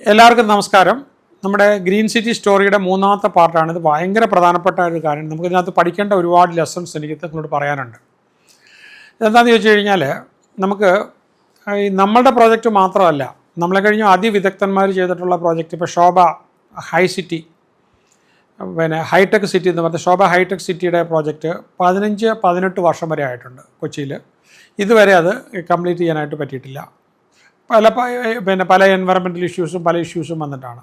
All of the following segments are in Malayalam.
എല്ലാവർക്കും നമസ്കാരം. നമ്മുടെ ഗ്രീൻ സിറ്റി സ്റ്റോറിയുടെ മൂന്നാമത്തെ പാർട്ടാണ്. ഇത് ഭയങ്കര പ്രധാനപ്പെട്ട ഒരു കാര്യം. നമുക്കിതിനകത്ത് പഠിക്കേണ്ട ഒരുപാട് ലെസൺസ് എനിക്ക് നിങ്ങളോട് പറയാനുണ്ട്. എന്താണെന്ന് ചോദിച്ചു കഴിഞ്ഞാൽ, നമുക്ക് ഈ നമ്മളുടെ പ്രോജക്റ്റ് മാത്രമല്ല, നമ്മളെ കഴിഞ്ഞ അതിവിദഗ്ധന്മാർ ചെയ്തിട്ടുള്ള പ്രോജക്റ്റ്, ഇപ്പോൾ ശോഭ ഹൈ സിറ്റി, ഹൈടെക് സിറ്റി എന്ന് പറഞ്ഞ ശോഭ ഹൈടെക് സിറ്റിയുടെ പ്രോജക്റ്റ് 15-18 വർഷം വരെ ആയിട്ടുണ്ട് കൊച്ചിയിൽ. ഇതുവരെ അത് കംപ്ലീറ്റ് ചെയ്യാനായിട്ട് പറ്റിയിട്ടില്ല. പല എൻവയറമെൻ്റൽ ഇഷ്യൂസും പല ഇഷ്യൂസും വന്നിട്ടാണ്.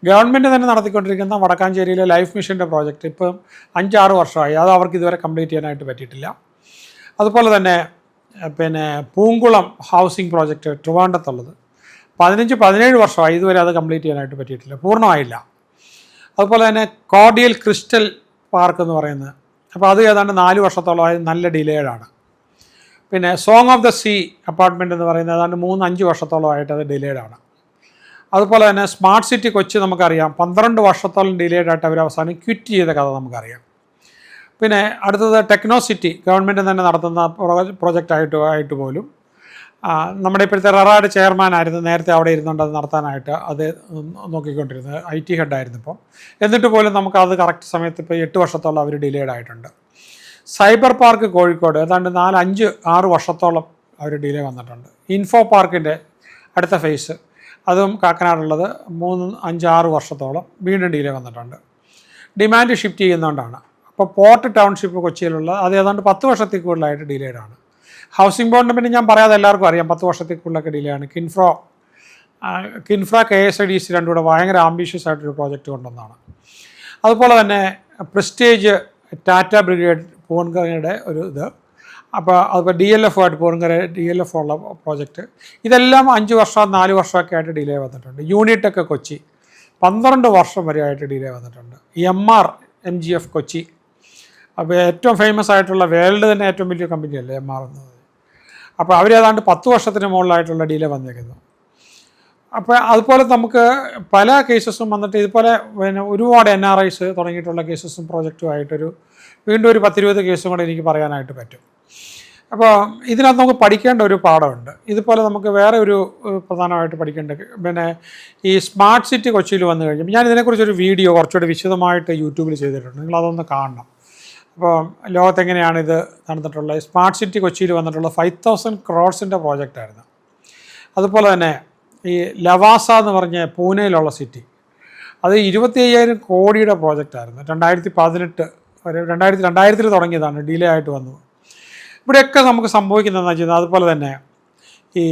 ഗവൺമെൻറ് തന്നെ നടത്തിക്കൊണ്ടിരിക്കുന്ന വടക്കാഞ്ചേരിയിലെ ലൈഫ് മിഷൻ്റെ പ്രോജക്റ്റ് ഇപ്പം 5-6 വർഷമായി. അത് അവർക്ക് ഇതുവരെ കംപ്ലീറ്റ് ചെയ്യാനായിട്ട് പറ്റിയിട്ടില്ല. അതുപോലെ തന്നെ പൂങ്കുളം ഹൗസിംഗ് പ്രോജക്റ്റ് ട്രിവാൻഡ്രത്തുള്ളത് 15-17 വർഷമായി. ഇതുവരെ അത് കംപ്ലീറ്റ് ചെയ്യാനായിട്ട് പറ്റിയിട്ടില്ല, പൂർണ്ണമായില്ല. അതുപോലെ തന്നെ കോർഡിയൽ ക്രിസ്റ്റൽ പാർക്ക് എന്ന് പറയുന്നത്, അപ്പോൾ അത് ഏതാണ്ട് 4 വർഷത്തോളമായി നല്ല ഡിലേഡാണ്. പിന്നെ song of the sea apartment എന്ന് പറയുന്നത് ഏതാണ്ട് 3-5 വർഷത്തോളമായിട്ട് അത് ഡിലേഡാണ്. അതുപോലെ തന്നെ സ്മാർട്ട് സിറ്റി കൊച്ചി നമുക്കറിയാം, 12 വർഷത്തോളം ഡിലേഡായിട്ട് അവർ അവസാനം ക്വിറ്റ് ചെയ്ത കഥ നമുക്കറിയാം. പിന്നെ അടുത്തത് ടെക്നോ സിറ്റി, ഗവൺമെൻറ് തന്നെ നടത്തുന്ന പ്രോജക്റ്റായിട്ട് പോലും നമ്മുടെ ഇപ്പോഴത്തെ റെറാഡ് ചെയർമാനായിരുന്നു നേരത്തെ അവിടെ ഇരുന്നുകൊണ്ട് അത് നടത്താനായിട്ട് അത് നോക്കിക്കൊണ്ടിരുന്നത്, IT ഹെഡായിരുന്നു ഇപ്പം. എന്നിട്ട് പോലും നമുക്കത് കറക്റ്റ് സമയത്ത് ഇപ്പോൾ 8 വർഷത്തോളം അവർ ഡിലേഡായിട്ടുണ്ട്. സൈബർ പാർക്ക് കോഴിക്കോട് ഏതാണ്ട് 4-5-6 വർഷത്തോളം അവർ ഡിലേ വന്നിട്ടുണ്ട്. ഇൻഫോ പാർക്കിൻ്റെ അടുത്ത ഫേസ് അതും കാക്കനാടുള്ളത് 3-5-6 വർഷത്തോളം വീണ്ടും ഡിലേ വന്നിട്ടുണ്ട്. ഡിമാൻഡ് ഷിഫ്റ്റ് ചെയ്യുന്നതുകൊണ്ടാണ്. അപ്പോൾ പോർട്ട് ടൗൺഷിപ്പ് കൊച്ചിയിലുള്ള അത് ഏതാണ്ട് 10 വർഷത്തിൽ കൂടുതലായിട്ട് ഡിലേഡാണ്. ഹൗസിംഗ് ബോർഡിന് പിന്നെ ഞാൻ പറയാതെ എല്ലാവർക്കും അറിയാം 10 വർഷത്തിൽ കൂടുതലൊക്കെ ഡിലേ ആണ്. കിൻഫ്ര KSIDC രണ്ടും കൂടെ ഭയങ്കര ആംബീഷ്യസ് ആയിട്ടൊരു പ്രോജക്റ്റ് കൊണ്ടുവന്നതാണ്. അതുപോലെ തന്നെ പ്രസ്റ്റേജ് ടാറ്റ ബ്രിഗേഡ് പൂവൻകരയുടെ ഒരു ഇത്, അപ്പോൾ അതിപ്പോൾ DLF ആയിട്ട് പൂവൻകര DLF ഉള്ള പ്രോജക്റ്റ്, ഇതെല്ലാം 5 വർഷം 4 വർഷമൊക്കെ ആയിട്ട് ഡിലേ വന്നിട്ടുണ്ട്. യൂണിടെക് കൊച്ചി 12 വർഷം വരെ ആയിട്ട് ഡിലേ വന്നിട്ടുണ്ട്. MGF കൊച്ചി, അപ്പോൾ ഏറ്റവും ഫേമസ് ആയിട്ടുള്ള വേൾഡ് തന്നെ ഏറ്റവും വലിയ കമ്പനിയല്ലേ MR എന്നത്, അപ്പോൾ അവരേതാണ്ട് 10 വർഷത്തിന് മുകളിലായിട്ടുള്ള ഡിലേ വന്നിരിക്കുന്നു. അപ്പോൾ അതുപോലെ നമുക്ക് പല കേസസും വന്നിട്ട് ഇതുപോലെ ഒരുപാട് NRIs തുടങ്ങിയിട്ടുള്ള കേസസും പ്രോജക്റ്റുമായിട്ടൊരു വീണ്ടും ഒരു 10-20 കേസും കൂടെ എനിക്ക് പറയാനായിട്ട് പറ്റും. അപ്പോൾ ഇതിനകത്ത് നമുക്ക് പഠിക്കേണ്ട ഒരു പാഠമുണ്ട്. ഇതുപോലെ നമുക്ക് വേറെ ഒരു പ്രധാനമായിട്ട് പഠിക്കേണ്ട ഈ സ്മാർട്ട് സിറ്റി കൊച്ചിയിൽ വന്നു കഴിഞ്ഞപ്പോൾ ഞാൻ ഇതിനെക്കുറിച്ചൊരു വീഡിയോ കുറച്ചുകൂടി വിശദമായിട്ട് യൂട്യൂബിൽ ചെയ്തിട്ടുണ്ട്, നിങ്ങളതൊന്ന് കാണണം. അപ്പോൾ ലോകത്തെങ്ങനെയാണ് ഇത് നടന്നിട്ടുള്ളത്. സ്മാർട്ട് സിറ്റി കൊച്ചിയിൽ വന്നിട്ടുള്ള 5,000 crores പ്രോജക്റ്റായിരുന്നു. അതുപോലെ തന്നെ ഈ ലവാസ എന്ന് പറഞ്ഞ പൂനെയിലുള്ള സിറ്റി, അത് 25,000 കോടിയുടെ പ്രോജക്റ്റായിരുന്നു. 2018 വരെ 2000 തുടങ്ങിയതാണ്, ഡിലേ ആയിട്ട് വന്നു. ഇവിടെയൊക്കെ നമുക്ക് സംഭവിക്കുന്നതെന്ന് വെച്ചാൽ, അതുപോലെ തന്നെ ഈ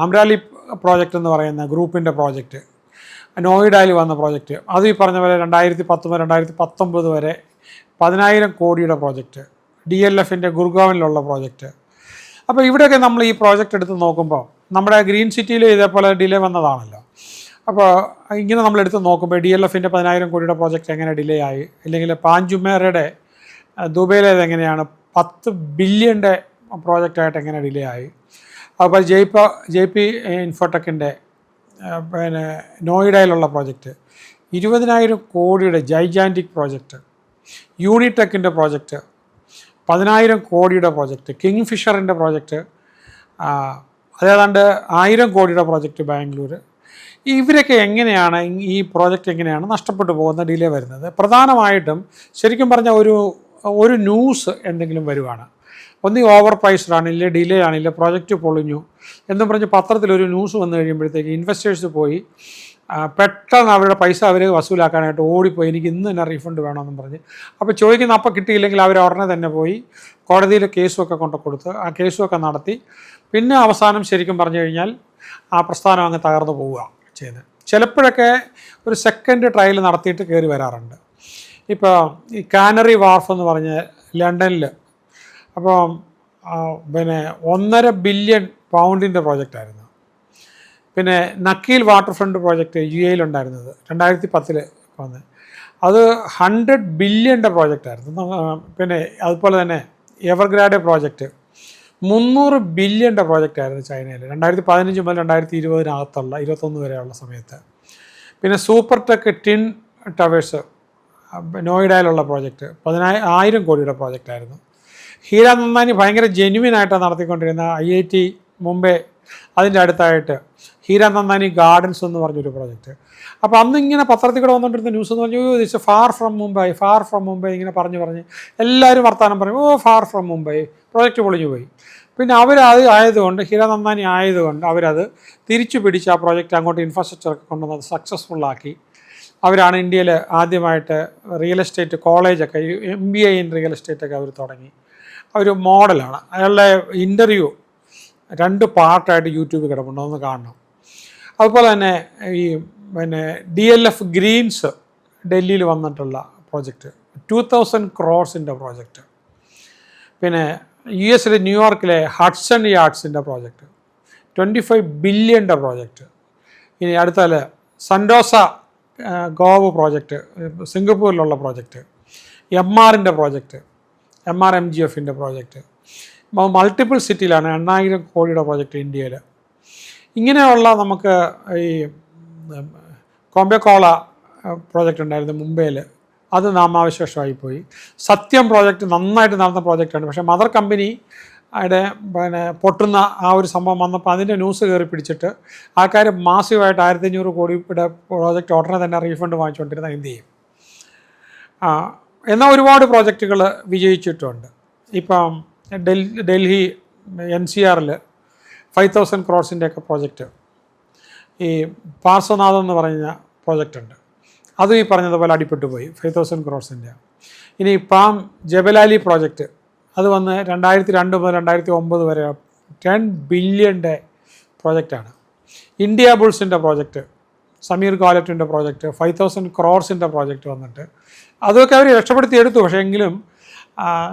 അമ്രാലി പ്രോജക്റ്റ് എന്ന് പറയുന്ന ഗ്രൂപ്പിൻ്റെ പ്രോജക്റ്റ്, നോയിഡയിൽ വന്ന പ്രോജക്റ്റ്, അത് ഈ പറഞ്ഞ പോലെ 2019 വരെ 10,000 കോടിയുടെ പ്രോജക്റ്റ്, DLFൻ്റെ ഗുർഗാവിലുള്ള പ്രോജക്റ്റ്. അപ്പോൾ ഇവിടെയൊക്കെ നമ്മൾ ഈ പ്രോജക്റ്റ് എടുത്ത് നോക്കുമ്പോൾ നമ്മുടെ ഗ്രീൻ സിറ്റിയിൽ ഇതേപോലെ ഡിലേ വന്നതാണല്ലോ. അപ്പോൾ ഇങ്ങനെ നമ്മളെടുത്ത് നോക്കുമ്പോൾ DLFൻ്റെ 10,000 കോടിയുടെ പ്രോജക്റ്റ് എങ്ങനെ ഡിലേ ആയി, അല്ലെങ്കിൽ പാഞ്ചുമേറയുടെ ദുബൈയിലേത് എങ്ങനെയാണ് 10 ബില്യൻ്റെ പ്രോജക്റ്റായിട്ട് എങ്ങനെ ഡിലേ ആയി. അതുപോലെ JP ഇൻഫോടെക്കിൻ്റെ നോയിഡയിലുള്ള പ്രോജക്റ്റ് 20,000 കോടിയുടെ ജൈജാൻറ്റിക് പ്രോജക്റ്റ്, യൂണിടെക്കിൻ്റെ പ്രോജക്റ്റ് 10,000 കോടിയുടെ പ്രോജക്റ്റ്, കിങ് ഫിഷറിൻ്റെ പ്രോജക്റ്റ് അതേതാണ്ട് 1000 കോടിയുടെ പ്രോജക്റ്റ് ബാംഗ്ലൂർ. ഇവരൊക്കെ എങ്ങനെയാണ് ഈ പ്രോജക്റ്റ് എങ്ങനെയാണ് നഷ്ടപ്പെട്ടു പോകുന്ന ഡിലേ വരുന്നത്? പ്രധാനമായിട്ടും ശരിക്കും പറഞ്ഞാൽ ഒരു ന്യൂസ് എന്തെങ്കിലും വരുവാണ്, ഒന്നീ ഓവർ പ്രൈസ്ഡ് ആണില്ല, ഡിലേ ആണില്ല, പ്രോജക്റ്റ് പൊളിഞ്ഞു എന്നും പറഞ്ഞ് പത്രത്തിലൊരു ന്യൂസ് വന്നു കഴിയുമ്പോഴത്തേക്ക് ഇൻവെസ്റ്റേഴ്സ് പോയി പെട്ടെന്ന് അവരുടെ പൈസ അവർ വസൂലാക്കാനായിട്ട് ഓടിപ്പോയി, എനിക്ക് ഇന്ന് തന്നെ റീഫണ്ട് വേണമെന്നും പറഞ്ഞ്. അപ്പോൾ ചോദിക്കുന്ന അപ്പോൾ കിട്ടിയില്ലെങ്കിൽ അവർ ഉടനെ തന്നെ പോയി കോടതിയിൽ കേസുമൊക്കെ കൊടുത്ത് ആ കേസുമൊക്കെ നടത്തി പിന്നെ അവസാനം ശരിക്കും പറഞ്ഞു കഴിഞ്ഞാൽ ആ പ്രസ്ഥാനം അങ്ങ് തകർന്നു പോവുക ചെയ്യുന്നത്. ചിലപ്പോഴൊക്കെ ഒരു സെക്കൻഡ് ട്രയൽ നടത്തിയിട്ട് കയറി വരാറുണ്ട്. ഇപ്പോൾ ഈ കാനറി വാർഫ് എന്ന് പറഞ്ഞ് ലണ്ടനിൽ, അപ്പോൾ 1.5 ബില്യൺ പൗണ്ടിൻ്റെ പ്രോജക്റ്റായിരുന്നു. പിന്നെ നക്കീൽ വാട്ടർ ഫ്രണ്ട് പ്രോജക്റ്റ് UAE ഉണ്ടായിരുന്നത് 2010 വന്ന്, അത് 100 ബില്യൻ്റെ പ്രോജക്റ്റായിരുന്നു. പിന്നെ അതുപോലെ തന്നെ എവർഗ്രാഡ് പ്രോജക്റ്റ് 300 ബില്യൻ്റെ പ്രോജക്റ്റായിരുന്നു ചൈനയിൽ 2015 മുതൽ 2020 21 വരെയുള്ള സമയത്ത്. പിന്നെ സൂപ്പർ ടെക് ടിൻ ടവേഴ്സ് നോയിഡയിലുള്ള പ്രോജക്റ്റ് 10,000 കോടിയുടെ പ്രോജക്റ്റായിരുന്നു. ഹീര നന്ദാനി ഭയങ്കര ജെന്യുവിനായിട്ടാണ് നടത്തിക്കൊണ്ടിരുന്ന IIT മുംബൈ അതിൻ്റെ അടുത്തായിട്ട് ഹീരാനന്ദാനി ഗാർഡൻസ് എന്ന് പറഞ്ഞൊരു പ്രോജക്റ്റ്. അപ്പോൾ അന്ന് ഇങ്ങനെ പത്രത്തിൽ കൂടെ വന്നുകൊണ്ടിരുന്ന ന്യൂസ് എന്ന് പറഞ്ഞു ദിസ് ഫാർ ഫ്രം മുംബൈ ഇങ്ങനെ പറഞ്ഞ് എല്ലാവരും വർത്തമാനം പറയും, ഫാർ ഫ്രം മുംബൈ, പ്രോജക്റ്റ് പൊളിഞ്ഞു പോയി. പിന്നെ അവരത് ആയതുകൊണ്ട് ഹീരാനന്ദാനി ആയതുകൊണ്ട് അവരത് തിരിച്ചു പിടിച്ച് ആ പ്രോജക്റ്റ് അങ്ങോട്ട് ഇൻഫ്രാസ്ട്രക്ചറൊക്കെ കൊണ്ടുവന്നത് സക്സസ്ഫുള്ളാക്കി. അവരാണ് ഇന്ത്യയിൽ ആദ്യമായിട്ട് റിയൽ എസ്റ്റേറ്റ് കോളേജൊക്കെ MBA ഇൻ റിയൽ എസ്റ്റേറ്റൊക്കെ അവർ തുടങ്ങി. ഒരു മോഡലാണ്. അയാളുടെ ഇൻ്റർവ്യൂ 2 പാർട്ടായിട്ട് യൂട്യൂബിൽ കിടപ്പുണ്ട്, ഒന്ന് കാണണം. അതുപോലെ തന്നെ ഈ DLF ഗ്രീൻസ് ഡൽഹിയിൽ വന്നിട്ടുള്ള പ്രോജക്റ്റ് 2000 crores പ്രോജക്റ്റ്. പിന്നെ US ന്യൂയോർക്കിലെ ഹഡ്സൺ യാർഡ്സിൻ്റെ പ്രോജക്റ്റ് 25 billion പ്രോജക്റ്റ്. ഇനി അടുത്താൽ സൻഡോസ ഗോവ പ്രോജക്റ്റ്, സിംഗപ്പൂരിലുള്ള പ്രോജക്റ്റ്, MRൻ്റെ പ്രോജക്റ്റ്, MRMGFൻ്റെ പ്രോജക്റ്റ്, മൾട്ടിപ്പിൾ സിറ്റിയിലാണ് 8,000 കോടിയുടെ പ്രോജക്റ്റ് ഇന്ത്യയിൽ. ഇങ്ങനെയുള്ള നമുക്ക് ഈ കോംബെക്കോള പ്രോജക്റ്റ് ഉണ്ടായിരുന്നു മുംബൈയിൽ, അത് നാമാവശേഷമായിപ്പോയി. സത്യം പ്രോജക്റ്റ് നന്നായിട്ട് നടന്ന പ്രോജക്റ്റാണ്. പക്ഷേ മദർ കമ്പനി പൊട്ടുന്ന ആ ഒരു സംഭവം വന്നപ്പോൾ അതിൻ്റെ ന്യൂസ് കയറി പിടിച്ചിട്ട് ആൾക്കാർ മാസീവായിട്ട് 1,500 കോടിയുടെ പ്രോജക്റ്റ് ഉടനെ തന്നെ റീഫണ്ട് വാങ്ങിച്ചുകൊണ്ടിരുന്ന എന്ത് ചെയ്യും? എന്നാൽ ഒരുപാട് പ്രോജക്റ്റുകൾ വിജയിച്ചിട്ടുണ്ട്. ഇപ്പം ഡൽഹി NCRൽ 5,000 crores പ്രോജക്റ്റ്, ഈ പാർശ്വനാഥ് എന്ന് പറഞ്ഞ പ്രോജക്റ്റ് ഉണ്ട്, അതും ഈ പറഞ്ഞതുപോലെ അടിപ്പെട്ടു പോയി 5,000 crores. ഇനി പാം ജബലാലി പ്രോജക്റ്റ്, അത് വന്ന് 2002 മുതൽ 2009 വരെ 10 billion പ്രോജക്റ്റാണ്. ഇന്ത്യ ബുൾസിൻ്റെ പ്രോജക്റ്റ്, സമീർ ഗോലറ്റിൻ്റെ പ്രോജക്റ്റ് 5,000 crores പ്രോജക്റ്റ് വന്നിട്ട് അതൊക്കെ അവർ രക്ഷപ്പെടുത്തി എടുത്തു. പക്ഷേ എങ്കിലും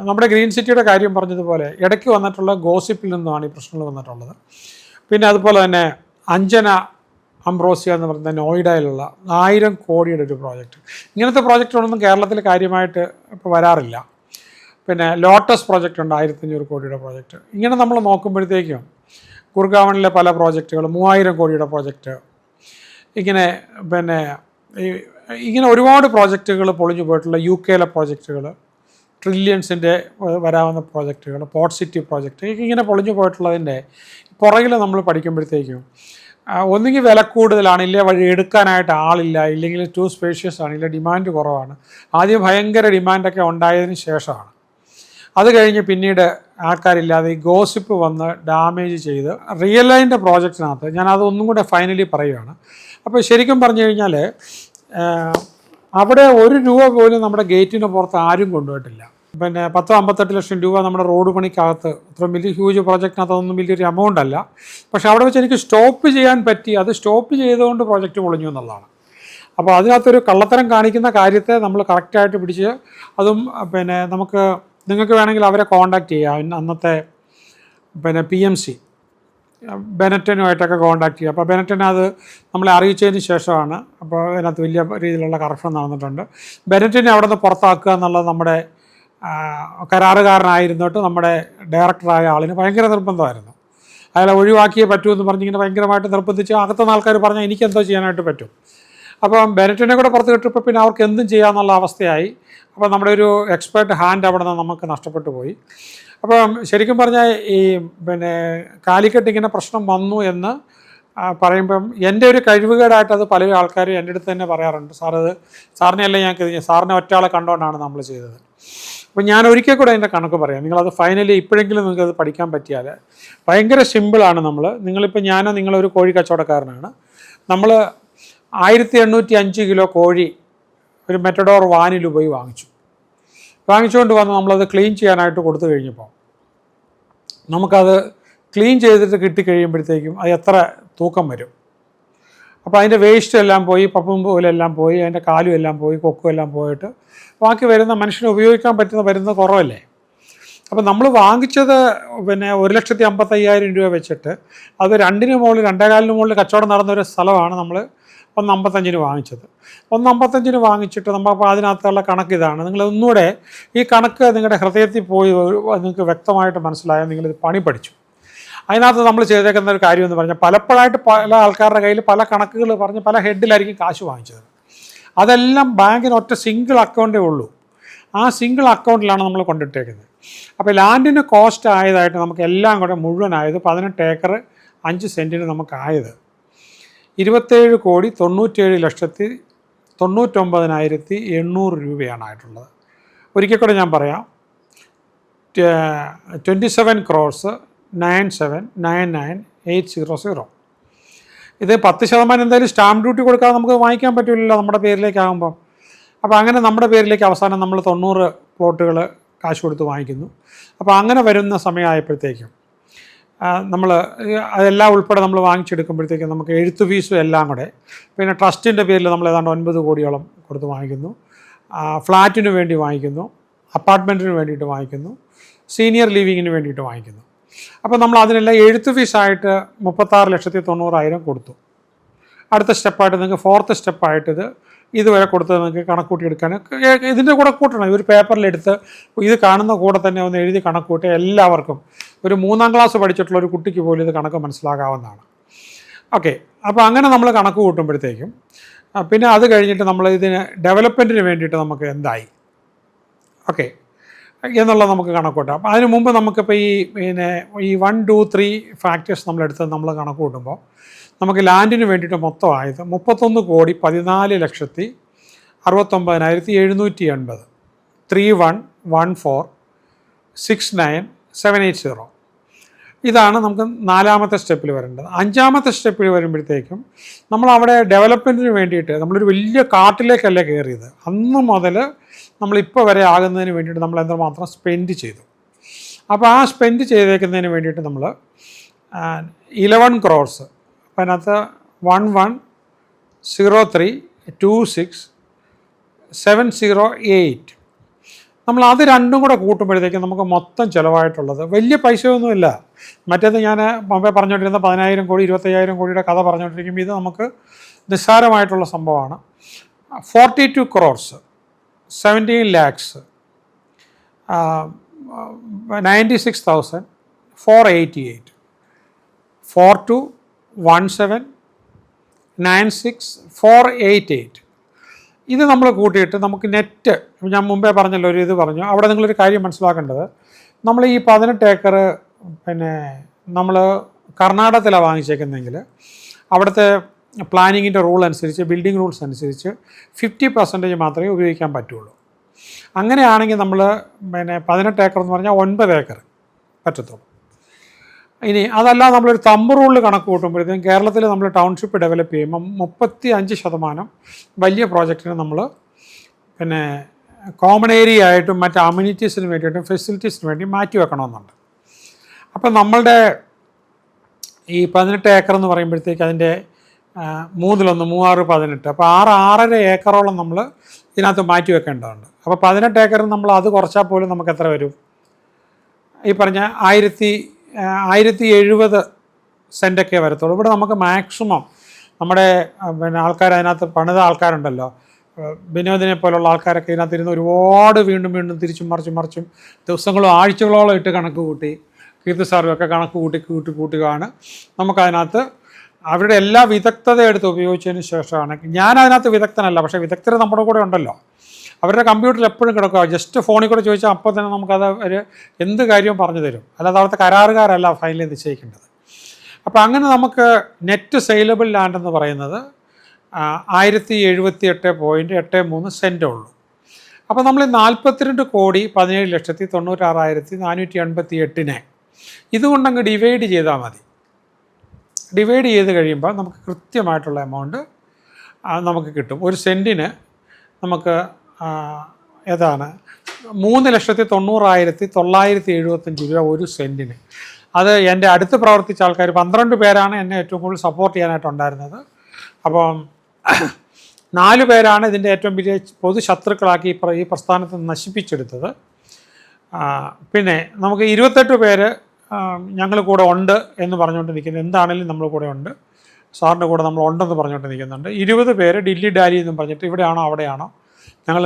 നമ്മുടെ ഗ്രീൻ സിറ്റിയുടെ കാര്യം പറഞ്ഞതുപോലെ ഇടയ്ക്ക് വന്നിട്ടുള്ള ഗോസിപ്പിൽ നിന്നുമാണ് ഈ പ്രശ്നങ്ങൾ വന്നിട്ടുള്ളത്. പിന്നെ അതുപോലെ തന്നെ അഞ്ജന അംബ്രോസിയ എന്ന് പറയുന്ന നോയിഡയിലുള്ള 1000 കോടിയുടെ ഒരു പ്രോജക്റ്റ്. ഇങ്ങനത്തെ പ്രോജക്റ്റുകളൊന്നും കേരളത്തിൽ കാര്യമായിട്ട് ഇപ്പോൾ വരാറില്ല. പിന്നെ ലോട്ടസ് പ്രോജക്റ്റ് ഉണ്ട് 1,500 കോടിയുടെ പ്രോജക്റ്റ്. ഇങ്ങനെ നമ്മൾ നോക്കുമ്പോഴത്തേക്കും ഗുർഗാവണിലെ പല പ്രോജക്റ്റുകൾ 3,000 കോടിയുടെ പ്രോജക്റ്റ്, ഇങ്ങനെ ഒരുപാട് പ്രോജക്റ്റുകൾ പൊളിഞ്ഞു പോയിട്ടുള്ള UK പ്രോജക്റ്റുകൾ, ട്രില്യൺസിൻ്റെ വരാവുന്ന പ്രോജക്റ്റുകൾ, പോർട്ട് സിറ്റി പ്രോജക്റ്റ്, ഇങ്ങനെ പൊളിഞ്ഞു പോയിട്ടുള്ളതിൻ്റെ പുറകിൽ നമ്മൾ പഠിക്കുമ്പോഴത്തേക്കും ഒന്നുകിൽ വില കൂടുതലാണ്, ഇല്ലേ വഴി എടുക്കാനായിട്ട് ആളില്ല, ഇല്ലെങ്കിൽ ടു സ്പേഷ്യസ് ആണ്, ഇല്ല ഡിമാൻഡ് കുറവാണ്. ആദ്യം ഭയങ്കര ഡിമാൻഡൊക്കെ ഉണ്ടായതിന് ശേഷമാണ്. അത് കഴിഞ്ഞ് പിന്നീട് ആൾക്കാരില്ലാതെ ഈ ഗോസിപ്പ് വന്ന് ഡാമേജ് ചെയ്ത് റിയൽ ലൈൻ്റെ പ്രോജക്റ്റിനകത്ത് ഞാനത് ഒന്നും കൂടെ ഫൈനലി പറയുകയാണ്. അപ്പോൾ ശരിക്കും പറഞ്ഞു കഴിഞ്ഞാൽ അവിടെ 1 രൂപ പോലും നമ്മുടെ ഗേറ്റിന് പുറത്ത് ആരും കൊണ്ടുപോയിട്ടില്ല. 10-58 ലക്ഷം രൂപ നമ്മുടെ റോഡ് പണിക്കകത്ത്, ഇത്ര വലിയ ഹ്യൂജ് പ്രോജക്റ്റിനകത്ത് ഒന്നും വലിയൊരു എമൗണ്ട് അല്ല. പക്ഷേ അവിടെ വെച്ച് എനിക്ക് സ്റ്റോപ്പ് ചെയ്യാൻ പറ്റി. അത് സ്റ്റോപ്പ് ചെയ്തുകൊണ്ട് പ്രോജക്റ്റ് പൊളിഞ്ഞു എന്നുള്ളതാണ്. അപ്പോൾ അതിനകത്തൊരു കള്ളത്തരം കാണിക്കുന്ന കാര്യത്തെ നമ്മൾ കറക്റ്റായിട്ട് പിടിച്ച് അതും നിങ്ങൾക്ക് വേണമെങ്കിൽ അവരെ കോൺടാക്റ്റ് ചെയ്യാം. അന്നത്തെ PMC ബെനറ്റനുമായിട്ടൊക്കെ കോൺടാക്ട് ചെയ്യുക. അപ്പോൾ ബെനറ്റൻ അത് നമ്മളെ അറിയിച്ചതിന് ശേഷമാണ്. അപ്പോൾ അതിനകത്ത് വലിയ രീതിയിലുള്ള കറക്ഷൻ നടന്നിട്ടുണ്ട്. ബെനറ്റിനെ അവിടെ നിന്ന് പുറത്താക്കുക എന്നുള്ളത് നമ്മുടെ കരാറുകാരനായിരുന്നിട്ട് നമ്മുടെ ഡയറക്ടറായ ആളിന് ഭയങ്കര നിർബന്ധമായിരുന്നു. അയാളെ ഒഴിവാക്കിയേ പറ്റൂ എന്ന് പറഞ്ഞിങ്ങനെ ഭയങ്കരമായിട്ട് നിർബന്ധിച്ച് അകത്തുനിന്ന് ആൾക്കാർ പറഞ്ഞാൽ എനിക്കെന്തോ ചെയ്യാനായിട്ട് പറ്റും. അപ്പം ബെനറ്റിനെ കൂടെ പുറത്ത് കിട്ടിയപ്പോൾ പിന്നെ അവർക്ക് എന്തും ചെയ്യാമെന്നുള്ള അവസ്ഥയായി. അപ്പോൾ നമ്മുടെ ഒരു എക്സ്പേർട്ട് ഹാൻഡ് അവിടെ നിന്ന് നമുക്ക് നഷ്ടപ്പെട്ടു പോയി. അപ്പം ശരിക്കും പറഞ്ഞാൽ ഈ കാലിക്കറ്റ് ഇങ്ങനെ പ്രശ്നം വന്നു എന്ന് പറയുമ്പം എൻ്റെ ഒരു കഴിവുകേടായിട്ട് അത് പല ആൾക്കാരും എൻ്റെ അടുത്ത് തന്നെ പറയാറുണ്ട്. സാറിനെയല്ല ഞങ്ങൾക്ക് സാറിനെ ഒറ്റയാളെ കണ്ടുകൊണ്ടാണ് നമ്മൾ ചെയ്തത്. അപ്പോൾ ഞാൻ ഒരിക്കൽ കൂടെ അതിൻ്റെ കണക്ക് പറയാം. നിങ്ങളത് ഫൈനലി ഇപ്പോഴെങ്കിലും നിങ്ങൾക്കത് പഠിക്കാൻ പറ്റിയാൽ ഭയങ്കര സിമ്പിളാണ്. നിങ്ങളിപ്പോൾ നിങ്ങളൊരു കോഴി കച്ചവടക്കാരനാണ്. നമ്മൾ 1805 കിലോ കോഴി ഒരു മെറ്റഡോർ വാനിൽ പോയി വാങ്ങിച്ചുകൊണ്ട് വന്ന് നമ്മളത് ക്ലീൻ ചെയ്യാനായിട്ട് കൊടുത്തു കഴിഞ്ഞപ്പോൾ നമുക്കത് ക്ലീൻ ചെയ്തിട്ട് കിട്ടിക്കഴിയുമ്പോഴത്തേക്കും അത് എത്ര തൂക്കം വരും? അപ്പോൾ അതിൻ്റെ വേസ്റ്റ് എല്ലാം പോയി, പപ്പും പോലെല്ലാം പോയി, അതിൻ്റെ കാലും എല്ലാം പോയി, കൊക്കും എല്ലാം പോയിട്ട് ബാക്കി വരുന്ന മനുഷ്യന് ഉപയോഗിക്കാൻ വരുന്നത് കുറവല്ലേ? അപ്പോൾ നമ്മൾ വാങ്ങിച്ചത് 1,55,000 രൂപ വെച്ചിട്ട് അത് 2-ന് മുകളിൽ 2.25-ന് മുകളിൽ കച്ചവടം നടന്ന ഒരു സ്ഥലമാണ് നമ്മൾ 1,55-ന് വാങ്ങിച്ചത്. 1,55-ന് വാങ്ങിച്ചിട്ട് നമ്മൾ അതിനകത്തുള്ള കണക്ക് ഇതാണ്. നിങ്ങളൊന്നുകൂടെ ഈ കണക്ക് നിങ്ങളുടെ ഹൃദയത്തിൽ പോയി നിങ്ങൾക്ക് വ്യക്തമായിട്ട് മനസ്സിലായാൽ നിങ്ങളിത് പണി പഠിച്ചു. അതിനകത്ത് നമ്മൾ ചെയ്തേക്കുന്ന ഒരു കാര്യം എന്ന് പറഞ്ഞാൽ പലപ്പോഴായിട്ട് പല ആൾക്കാരുടെ കയ്യിൽ പല കണക്കുകൾ പറഞ്ഞ് പല ഹെഡിലായിരിക്കും കാശ് വാങ്ങിച്ചത്. അതെല്ലാം ബാങ്കിന് ഒറ്റ സിംഗിൾ അക്കൗണ്ടേ ഉള്ളൂ. ആ സിംഗിൾ അക്കൗണ്ടിലാണ് നമ്മൾ കൊണ്ടിട്ടേക്കുന്നത്. അപ്പോൾ ലാൻഡിന് കോസ്റ്റ് ആയതായിട്ട് നമുക്ക് എല്ലാം കൂടെ മുഴുവനായത് 18 ഏക്കർ 5 സെൻറ്റിന് നമുക്കായത് 27,97,99,800 രൂപയാണ് ആയിട്ടുള്ളത്. ഒരിക്കൽ കൂടെ ഞാൻ പറയാം, 27,97,99,800. ഇത് 10% എന്തായാലും സ്റ്റാമ്പ് ഡ്യൂട്ടി കൊടുക്കാതെ നമുക്ക് വാങ്ങിക്കാൻ പറ്റില്ലല്ലോ നമ്മുടെ പേരിലേക്കാകുമ്പം. അപ്പോൾ അങ്ങനെ നമ്മുടെ പേരിലേക്ക് അവസാനം നമ്മൾ 90 പ്ലോട്ടുകൾ കാശ് കൊടുത്ത് വാങ്ങിക്കുന്നു. അപ്പോൾ അങ്ങനെ വരുന്ന സമയമായപ്പോഴത്തേക്കും നമ്മൾ അതെല്ലാം ഉൾപ്പെടെ നമ്മൾ വാങ്ങിച്ചെടുക്കുമ്പോഴത്തേക്കും നമുക്ക് എഴുത്ത് ഫീസും എല്ലാം കൂടെ, പിന്നെ ട്രസ്റ്റിൻ്റെ പേരിൽ നമ്മൾ ഏതാണ്ട് 9 കോടിയോളം കൊടുത്ത് വാങ്ങിക്കുന്നു, ഫ്ലാറ്റിന് വേണ്ടി വാങ്ങിക്കുന്നു, അപ്പാർട്ട്മെൻറ്റിന് വേണ്ടിയിട്ട് വാങ്ങിക്കുന്നു, സീനിയർ ലിവിങ്ങിന് വേണ്ടിയിട്ട് വാങ്ങിക്കുന്നു. അപ്പോൾ നമ്മൾ അതിനെല്ലാം എഴുത്ത് ഫീസായിട്ട് 36,90,000 കൊടുത്തു. അടുത്ത സ്റ്റെപ്പായിട്ട് നിങ്ങൾക്ക് 4th സ്റ്റെപ്പായിട്ട് ഇതുവരെ കൊടുത്തത് നിങ്ങൾക്ക് കണക്കൂട്ടിയെടുക്കാൻ ഇതിൻ്റെ കൂടെ കൂട്ടണം. ഒരു പേപ്പറിലെടുത്ത് ഇത് കാണുന്ന കൂടെ തന്നെ ഒന്ന് എഴുതി കണക്കൂട്ടി എല്ലാവർക്കും, ഒരു 3ാം ക്ലാസ് പഠിച്ചിട്ടുള്ള ഒരു കുട്ടിക്ക് പോലും ഇത് കണക്ക് മനസ്സിലാകാവുന്നതാണ്. ഓക്കെ, അപ്പോൾ അങ്ങനെ നമ്മൾ കണക്ക് കൂട്ടുമ്പോഴത്തേക്കും പിന്നെ അത് കഴിഞ്ഞിട്ട് നമ്മൾ ഇതിന് ഡെവലപ്മെൻറ്റിന് വേണ്ടിയിട്ട് നമുക്ക് എന്തായി ഓക്കെ എന്നുള്ളത് നമുക്ക് കണക്കൂട്ടാം. അപ്പോൾ അതിന് മുമ്പ് നമുക്കിപ്പോൾ ഈ 1, 2, 3 ഫാക്ടേഴ്സ് നമ്മളെടുത്ത് നമ്മൾ കണക്ക് കൂട്ടുമ്പോൾ നമുക്ക് ലാൻഡിന് വേണ്ടിയിട്ട് മൊത്തമായത് 31,14,69,780 311469,780. ഇതാണ് നമുക്ക് 4ാമത്തെ സ്റ്റെപ്പിൽ വരേണ്ടത്. 5ാമത്തെ സ്റ്റെപ്പിൽ വരുമ്പോഴത്തേക്കും നമ്മളവിടെ ഡെവലപ്മെൻറ്റിന് വേണ്ടിയിട്ട് നമ്മളൊരു വലിയ കാട്ടിലേക്കല്ല കയറിയത്. അന്ന് മുതൽ നമ്മളിപ്പോൾ വരെ ആകുന്നതിന് വേണ്ടിയിട്ട് നമ്മൾ എന്തുമാത്രം സ്പെൻഡ് ചെയ്തു. അപ്പോൾ ആ സ്പെൻഡ് ചെയ്തേക്കുന്നതിന് വേണ്ടിയിട്ട് നമ്മൾ 11 crores, അപ്പോൾ അതിനകത്ത് 11,03,26,708 നമ്മൾ അത് രണ്ടും കൂടെ കൂട്ടുമ്പോഴത്തേക്കും നമുക്ക് മൊത്തം ചിലവായിട്ടുള്ളത് വലിയ പൈസയൊന്നുമില്ല. മറ്റേത് ഞാൻ മുമ്പേ പറഞ്ഞുകൊണ്ടിരുന്ന 10,000 കോടി 25,000 കോടിയുടെ കഥ പറഞ്ഞുകൊണ്ടിരിക്കുമ്പോൾ ഇത് നമുക്ക് നിസ്സാരമായിട്ടുള്ള സംഭവമാണ്. 42 crores, 17 lakhs, 96,488, 421796,488. ഇത് നമ്മൾ കൂട്ടിയിട്ട് നമുക്ക് നെറ്റ്, ഞാൻ മുമ്പേ പറഞ്ഞല്ലോ ഒരു ഇത് പറഞ്ഞു, അവിടെ നിങ്ങളൊരു കാര്യം മനസ്സിലാക്കേണ്ടത്, നമ്മൾ ഈ 18 ഏക്കർ പിന്നെ നമ്മൾ കർണാടകത്തിലാണ് വാങ്ങിച്ചേക്കുന്നതെങ്കിൽ അവിടുത്തെ പ്ലാനിങ്ങിൻ്റെ റൂൾ അനുസരിച്ച്, ബിൽഡിംഗ് റൂൾസ് അനുസരിച്ച് 50% മാത്രമേ ഉപയോഗിക്കാൻ പറ്റുള്ളൂ. അങ്ങനെയാണെങ്കിൽ നമ്മൾ 18 ഏക്കർ എന്ന് പറഞ്ഞാൽ 9 ഏക്കർ പറ്റത്തുള്ളൂ. ഇനി അതല്ല, നമ്മളൊരു തമ്പ് റൂളിൽ കണക്ക് കൂട്ടുമ്പോഴത്തേക്കും കേരളത്തിൽ നമ്മൾ ടൗൺഷിപ്പ് ഡെവലപ്പ് ചെയ്യുമ്പം 35% വലിയ പ്രോജക്റ്റിന് നമ്മൾ കോമൺ ഏരിയ ആയിട്ടും മറ്റ് അമ്യൂണിറ്റീസിന് വേണ്ടിയിട്ടും ഫെസിലിറ്റീസിന് വേണ്ടി മാറ്റി വെക്കണമെന്നുണ്ട്. അപ്പം നമ്മളുടെ ഈ 18 ഏക്കർ എന്ന് പറയുമ്പോഴത്തേക്ക് അതിൻ്റെ 3/1 3, 6, 18, അപ്പോൾ 6.5 ഏക്കറോളം നമ്മൾ ഇതിനകത്ത് മാറ്റി വെക്കേണ്ടതുണ്ട്. അപ്പോൾ 18 ഏക്കറിന് നമ്മൾ അത് കുറച്ചാൽ പോലും നമുക്ക് എത്ര വരും? ഈ പറഞ്ഞ 1,070 സെൻറ്റൊക്കെ വരത്തുള്ളൂ. ഇവിടെ നമുക്ക് മാക്സിമം നമ്മുടെ ആൾക്കാർ, അതിനകത്ത് പണിത ആൾക്കാരുണ്ടല്ലോ, വിനോദിനെ പോലുള്ള ആൾക്കാരൊക്കെ ഇതിനകത്ത് ഇരുന്ന് ഒരുപാട് വീണ്ടും തിരിച്ചും മറിച്ചും ദിവസങ്ങളും ആഴ്ചകളോളം ഇട്ട് കണക്ക് കൂട്ടി, കീർത്തി സാറും ഒക്കെ കണക്ക് കൂട്ടുകയാണ്. നമുക്കതിനകത്ത് അവരുടെ എല്ലാ വിദഗ്ധത എടുത്ത് ഉപയോഗിച്ചതിന് ശേഷമാണ്, ഞാൻ അതിനകത്ത് വിദഗ്ധനല്ല, പക്ഷേ വിദഗ്ധർ നമ്മുടെ കൂടെ ഉണ്ടല്ലോ, അവരുടെ കമ്പ്യൂട്ടറിൽ എപ്പോഴും കിടക്കുക, ജസ്റ്റ് ഫോണിൽ കൂടെ ചോദിച്ചാൽ അപ്പോൾ തന്നെ നമുക്കത് ഒരു എന്ത് കാര്യവും പറഞ്ഞു തരും. അല്ലാതെ അവിടുത്തെ കരാറുകാരല്ല ഫൈനലി നിശ്ചയിക്കേണ്ടത്. അപ്പോൾ അങ്ങനെ നമുക്ക് നെറ്റ് സെയിലബിൾ ലാൻഡ് എന്ന് പറയുന്നത് 1,078.83 സെൻറ്റേ ഉള്ളൂ. അപ്പോൾ നമ്മൾ 42,17,96,488 ഇതുകൊണ്ടങ്ങ് ഡിവൈഡ് ചെയ്താൽ മതി. ഡിവൈഡ് ചെയ്ത് കഴിയുമ്പോൾ നമുക്ക് കൃത്യമായിട്ടുള്ള എമൗണ്ട് നമുക്ക് കിട്ടും. ഒരു സെൻറ്റിന് നമുക്ക് ഏതാണ് 3,90,975 രൂപ ഒരു സെൻറ്റിന്. അത് എൻ്റെ അടുത്ത് പ്രവർത്തിച്ച ആൾക്കാർ 12 പേരാണ് എന്നെ ഏറ്റവും കൂടുതൽ സപ്പോർട്ട് ചെയ്യാനായിട്ടുണ്ടായിരുന്നത്. അപ്പം 4 പേരാണ് ഇതിൻ്റെ ഏറ്റവും വലിയ പൊതു ശത്രുക്കളാക്കി ഈ പ്രസ്ഥാനത്ത് നശിപ്പിച്ചെടുത്തത്. പിന്നെ നമുക്ക് 28 പേര് ഞങ്ങൾ കൂടെ ഉണ്ട് എന്ന് പറഞ്ഞുകൊണ്ടിരിക്കുന്നത്, എന്താണെങ്കിലും നമ്മൾ കൂടെ ഉണ്ട്, സാറിൻ്റെ കൂടെ നമ്മൾ ഉണ്ടെന്ന് പറഞ്ഞുകൊണ്ട് നിൽക്കുന്നുണ്ട്. 20 പേര് ഡില്ലി ഡാലി എന്നും പറഞ്ഞിട്ട് ഇവിടെയാണോ അവിടെയാണോ, ഞങ്ങൾ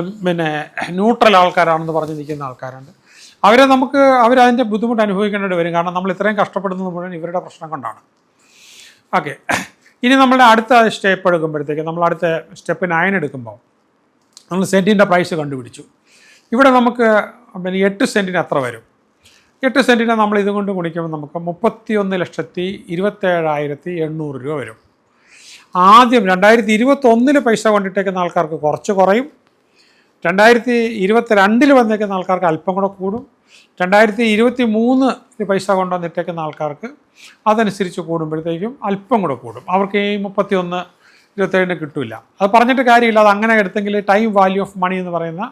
ന്യൂട്രൽ ആൾക്കാരാണെന്ന് പറഞ്ഞ് നിൽക്കുന്ന ആൾക്കാരുണ്ട്. അവരതിൻ്റെ ബുദ്ധിമുട്ട് അനുഭവിക്കേണ്ടി വരും. കാരണം നമ്മൾ ഇത്രയും കഷ്ടപ്പെടുന്നത് മുഴുവൻ ഇവരുടെ പ്രശ്നം കൊണ്ടാണ്. ഓക്കെ, ഇനി നമ്മളുടെ അടുത്ത സ്റ്റെപ്പ് എടുക്കുമ്പോഴത്തേക്ക്, നമ്മൾ അടുത്ത സ്റ്റെപ്പ് 9 എടുക്കുമ്പോൾ നമ്മൾ സെൻറ്റിൻ്റെ പ്രൈസ് കണ്ടുപിടിച്ചു. ഇവിടെ നമുക്ക് 8 സെൻറ്റിന് എത്ര വരും? 8 സെൻറ്റിനെ നമ്മൾ ഇതുകൊണ്ട് ഗുണിക്കുമ്പോൾ നമുക്ക് 31,27,800 രൂപ വരും. ആദ്യം 2021 പൈസ കൊണ്ടിട്ടേക്കുന്ന ആൾക്കാർക്ക് കുറച്ച് കുറയും, 2022 വന്നേക്കുന്ന ആൾക്കാർക്ക് അല്പം കൂടെ കൂടും, 2023 പൈസ കൊണ്ടുവന്നിട്ടേക്കുന്ന ആൾക്കാർക്ക് അതനുസരിച്ച് കൂടുമ്പോഴത്തേക്കും അല്പം കൂടെ കൂടും. അവർക്ക് ഈ 31-27 കിട്ടില്ല. അത് പറഞ്ഞിട്ട് കാര്യമില്ല. അത് അങ്ങനെ എടുത്തെങ്കിൽ ടൈം വാല്യൂ ഓഫ് മണി എന്ന് പറയുന്ന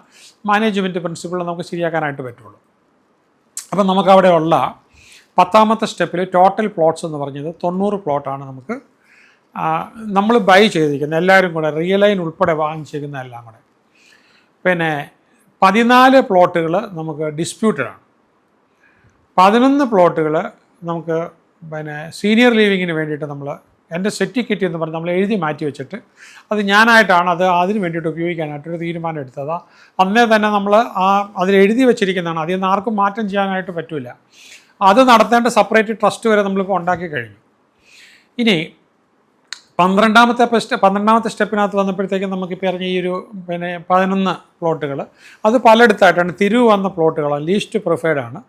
മാനേജ്മെൻറ്റ് പ്രിൻസിപ്പിൾ നമുക്ക് ശരിയാക്കാനായിട്ട് പറ്റുള്ളൂ. അപ്പം നമുക്കവിടെ ഉള്ള 10ാമത്തെ സ്റ്റെപ്പിൽ ടോട്ടൽ പ്ലോട്ട്സ് എന്ന് പറഞ്ഞത് 90 പ്ലോട്ടാണ് നമുക്ക് നമ്മൾ ബൈ ചെയ്തിരിക്കുന്നത്, എല്ലാവരും കൂടെ റിയൽ ലൈൻ ഉൾപ്പെടെ വാങ്ങിച്ചിരിക്കുന്ന എല്ലാം കൂടെ. പിന്നെ 14 പ്ലോട്ടുകൾ നമുക്ക് ഡിസ്പ്യൂട്ടഡാണ്, 11 പ്ലോട്ടുകൾ നമുക്ക് പിന്നെ സീനിയർ ലീവിങ്ങിന് വേണ്ടിയിട്ട് നമ്മൾ എൻ്റെ സെറ്റിക്കിറ്റ് എന്ന് പറഞ്ഞ് നമ്മൾ എഴുതി മാറ്റി വെച്ചിട്ട് അത് ഞാനായിട്ടാണ് അതിന് വേണ്ടിയിട്ട് ഉപയോഗിക്കാനായിട്ടൊരു തീരുമാനം എടുത്തത്. അന്നേ തന്നെ നമ്മൾ അതിൽ എഴുതി വെച്ചിരിക്കുന്നതാണ്, അതിൽ നിന്ന് ആർക്കും മാറ്റം ചെയ്യാനായിട്ട് പറ്റില്ല. അത് നടത്തേണ്ട സെപ്പറേറ്റ് ട്രസ്റ്റ് വരെ നമ്മളിപ്പോൾ ഉണ്ടാക്കി കഴിഞ്ഞു. ഇനി 12ാമത്തെ സ്റ്റെപ്പിനകത്ത് വന്നപ്പോഴത്തേക്കും നമുക്കിപ്പോൾ ഇറങ്ങിയ ഈ ഒരു 11 പ്ലോട്ടുകൾ അത് പലയിടത്തായിട്ടാണ് തിരിവ് വന്ന പ്ലോട്ടുകളാണ്, ലീസ്റ്റ് പ്രിഫേർഡ് ആണ്.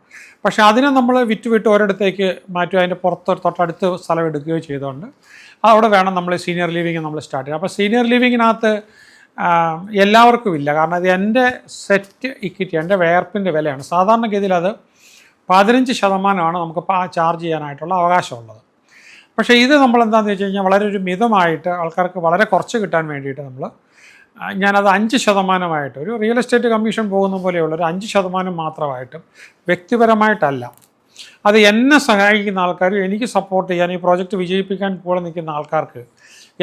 പക്ഷേ അതിനെ നമ്മൾ വിറ്റ് ഒരിടത്തേക്ക് മാറ്റുക, അതിൻ്റെ തൊട്ടടുത്ത് സ്ഥലം എടുക്കുകയോ ചെയ്തുകൊണ്ട് അവിടെ വേണം നമ്മൾ സീനിയർ ലിവിങ് നമ്മൾ സ്റ്റാർട്ട് ചെയ്യാം. അപ്പോൾ സീനിയർ ലിവിങ്ങിനകത്ത് എല്ലാവർക്കും ഇല്ല, കാരണം അത് എൻ്റെ സെറ്റ് ഇക്വിറ്റി, എൻ്റെ വേർപ്പിൻ്റെ വിലയാണ്. സാധാരണഗതിയിൽ അത് 15% നമുക്ക് ചാർജ് ചെയ്യാനായിട്ടുള്ള അവകാശമുള്ളത്. പക്ഷേ ഇത് നമ്മളെന്താണെന്ന് വെച്ച് കഴിഞ്ഞാൽ വളരെ ഒരു മിതമായിട്ട് ആൾക്കാർക്ക് വളരെ കുറച്ച് കിട്ടാൻ വേണ്ടിയിട്ട് ഞാനത് 5% ഒരു റിയൽ എസ്റ്റേറ്റ് കമ്മീഷൻ പോകുന്ന പോലെയുള്ള ഒരു 5% മാത്രമായിട്ടും വ്യക്തിപരമായിട്ടല്ല, അത് എന്നെ സഹായിക്കുന്ന ആൾക്കാരും എനിക്ക് സപ്പോർട്ട് ചെയ്യാൻ ഈ പ്രോജക്റ്റ് വിജയിപ്പിക്കാൻ കൂടെ നിൽക്കുന്ന ആൾക്കാർക്ക്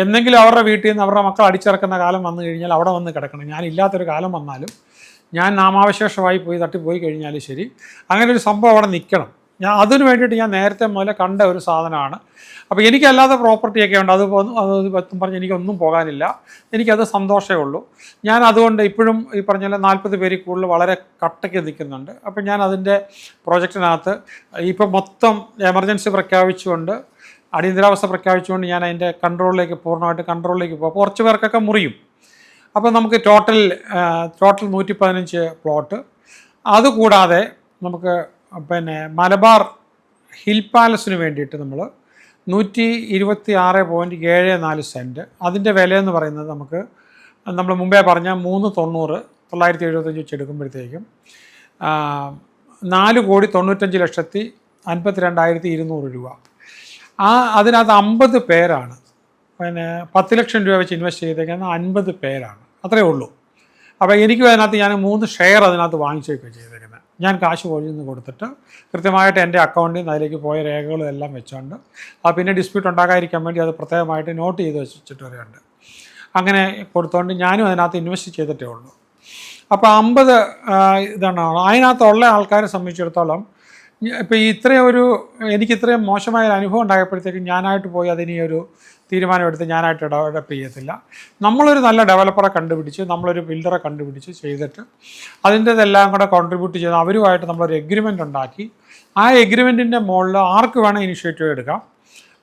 എന്തെങ്കിലും അവരുടെ വീട്ടിൽ നിന്ന് അവരുടെ മക്കൾ അടിച്ചിറക്കുന്ന കാലം വന്നു കഴിഞ്ഞാൽ അവിടെ വന്ന് കിടക്കണം. ഞാനില്ലാത്തൊരു കാലം വന്നാലും, ഞാൻ നാമാവശേഷമായി തട്ടിപ്പോയി കഴിഞ്ഞാലും ശരി, അങ്ങനെ ഒരു സംഭവം അവിടെ നിൽക്കണം. അതിന് വേണ്ടിയിട്ട് ഞാൻ നേരത്തെ മുതലേ കണ്ട ഒരു സാധനമാണ്. അപ്പോൾ എനിക്കല്ലാതെ പ്രോപ്പർട്ടിയൊക്കെ ഉണ്ട്, അത് പറഞ്ഞ് എനിക്കൊന്നും പോകാനില്ല, എനിക്കത് സന്തോഷമേ ഉള്ളൂ. ഞാൻ അതുകൊണ്ട് ഇപ്പോഴും ഈ പറഞ്ഞ 40 പേരിൽ കൂടുതൽ വളരെ കട്ടയ്ക്ക് നിൽക്കുന്നുണ്ട്. അപ്പോൾ ഞാൻ അതിൻ്റെ പ്രോജക്റ്റിനകത്ത് ഇപ്പോൾ മൊത്തം എമർജൻസി പ്രഖ്യാപിച്ചുകൊണ്ട്, അടിയന്തരാവസ്ഥ പ്രഖ്യാപിച്ചുകൊണ്ട് ഞാൻ അതിൻ്റെ പൂർണ്ണമായിട്ട് കൺട്രോളിലേക്ക് പോകും. കുറച്ച് പേർക്കൊക്കെ മുറിയും. അപ്പോൾ നമുക്ക് ടോട്ടൽ 115 പ്ലോട്ട്, അതുകൂടാതെ നമുക്ക് മലബാർ ഹിൽ പാലസിന് വേണ്ടിയിട്ട് നമ്മൾ 126.74 സെൻറ്റ്, അതിൻ്റെ വിലയെന്ന് പറയുന്നത് നമ്മൾ മുമ്പേ പറഞ്ഞ 390 975 വെച്ച് എടുക്കുമ്പോഴത്തേക്കും 4,95,52,200 രൂപ. അതിനകത്ത് 50 പേരാണ് 10 ലക്ഷം രൂപ വെച്ച് ഇൻവെസ്റ്റ് ചെയ്തേക്കുന്ന 50 പേരാണ്, അത്രയേ ഉള്ളൂ. അപ്പോൾ എനിക്കും അതിനകത്ത് ഞാൻ 3 ഷെയർ അതിനകത്ത് വാങ്ങിച്ചേക്കുകയാണ് ചെയ്തേക്കുന്നത്. ഞാൻ കാശ് പോയി കൊടുത്തിട്ട് കൃത്യമായിട്ട് എൻ്റെ അക്കൗണ്ടിൽ നിന്ന് അതിലേക്ക് പോയ രേഖകളും എല്ലാം വെച്ചുകൊണ്ട് പിന്നെ ഡിസ്പ്യൂട്ട് ഉണ്ടാകാതിരിക്കാൻ വേണ്ടി അത് പ്രത്യേകമായിട്ട് നോട്ട് ചെയ്ത് വെച്ചിട്ട് വരെയുണ്ട്. അങ്ങനെ കൊടുത്തുകൊണ്ട് ഞാനും അതിനകത്ത് ഇൻവെസ്റ്റ് ചെയ്തിട്ടേ ഉള്ളൂ. അപ്പോൾ 50 ഇതാണ്. അതിനകത്തുള്ള ആൾക്കാരെ സംബന്ധിച്ചിടത്തോളം ഇപ്പോൾ എനിക്ക് ഇത്രയും മോശമായ അനുഭവം ഉണ്ടായപ്പോഴത്തേക്കും ഞാനായിട്ട് പോയി അതിന് ഒരു തീരുമാനമെടുത്ത് ഞാനായിട്ട് ഡെവലപ്പ് ചെയ്യത്തില്ല. നമ്മളൊരു നല്ല ഡെവലപ്പറെ കണ്ടുപിടിച്ച്, നമ്മളൊരു ബിൽഡറെ കണ്ടുപിടിച്ച് ചെയ്തിട്ട് അതിൻ്റെതെല്ലാം കൂടെ കോൺട്രിബ്യൂട്ട് ചെയ്ത് അവരുമായിട്ട് നമ്മളൊരു എഗ്രിമെൻ്റ് ഉണ്ടാക്കി, ആ എഗ്രിമെൻറ്റിൻ്റെ മുകളിൽ ആർക്ക് വേണം ഇനിഷ്യേറ്റീവ് എടുക്കാം.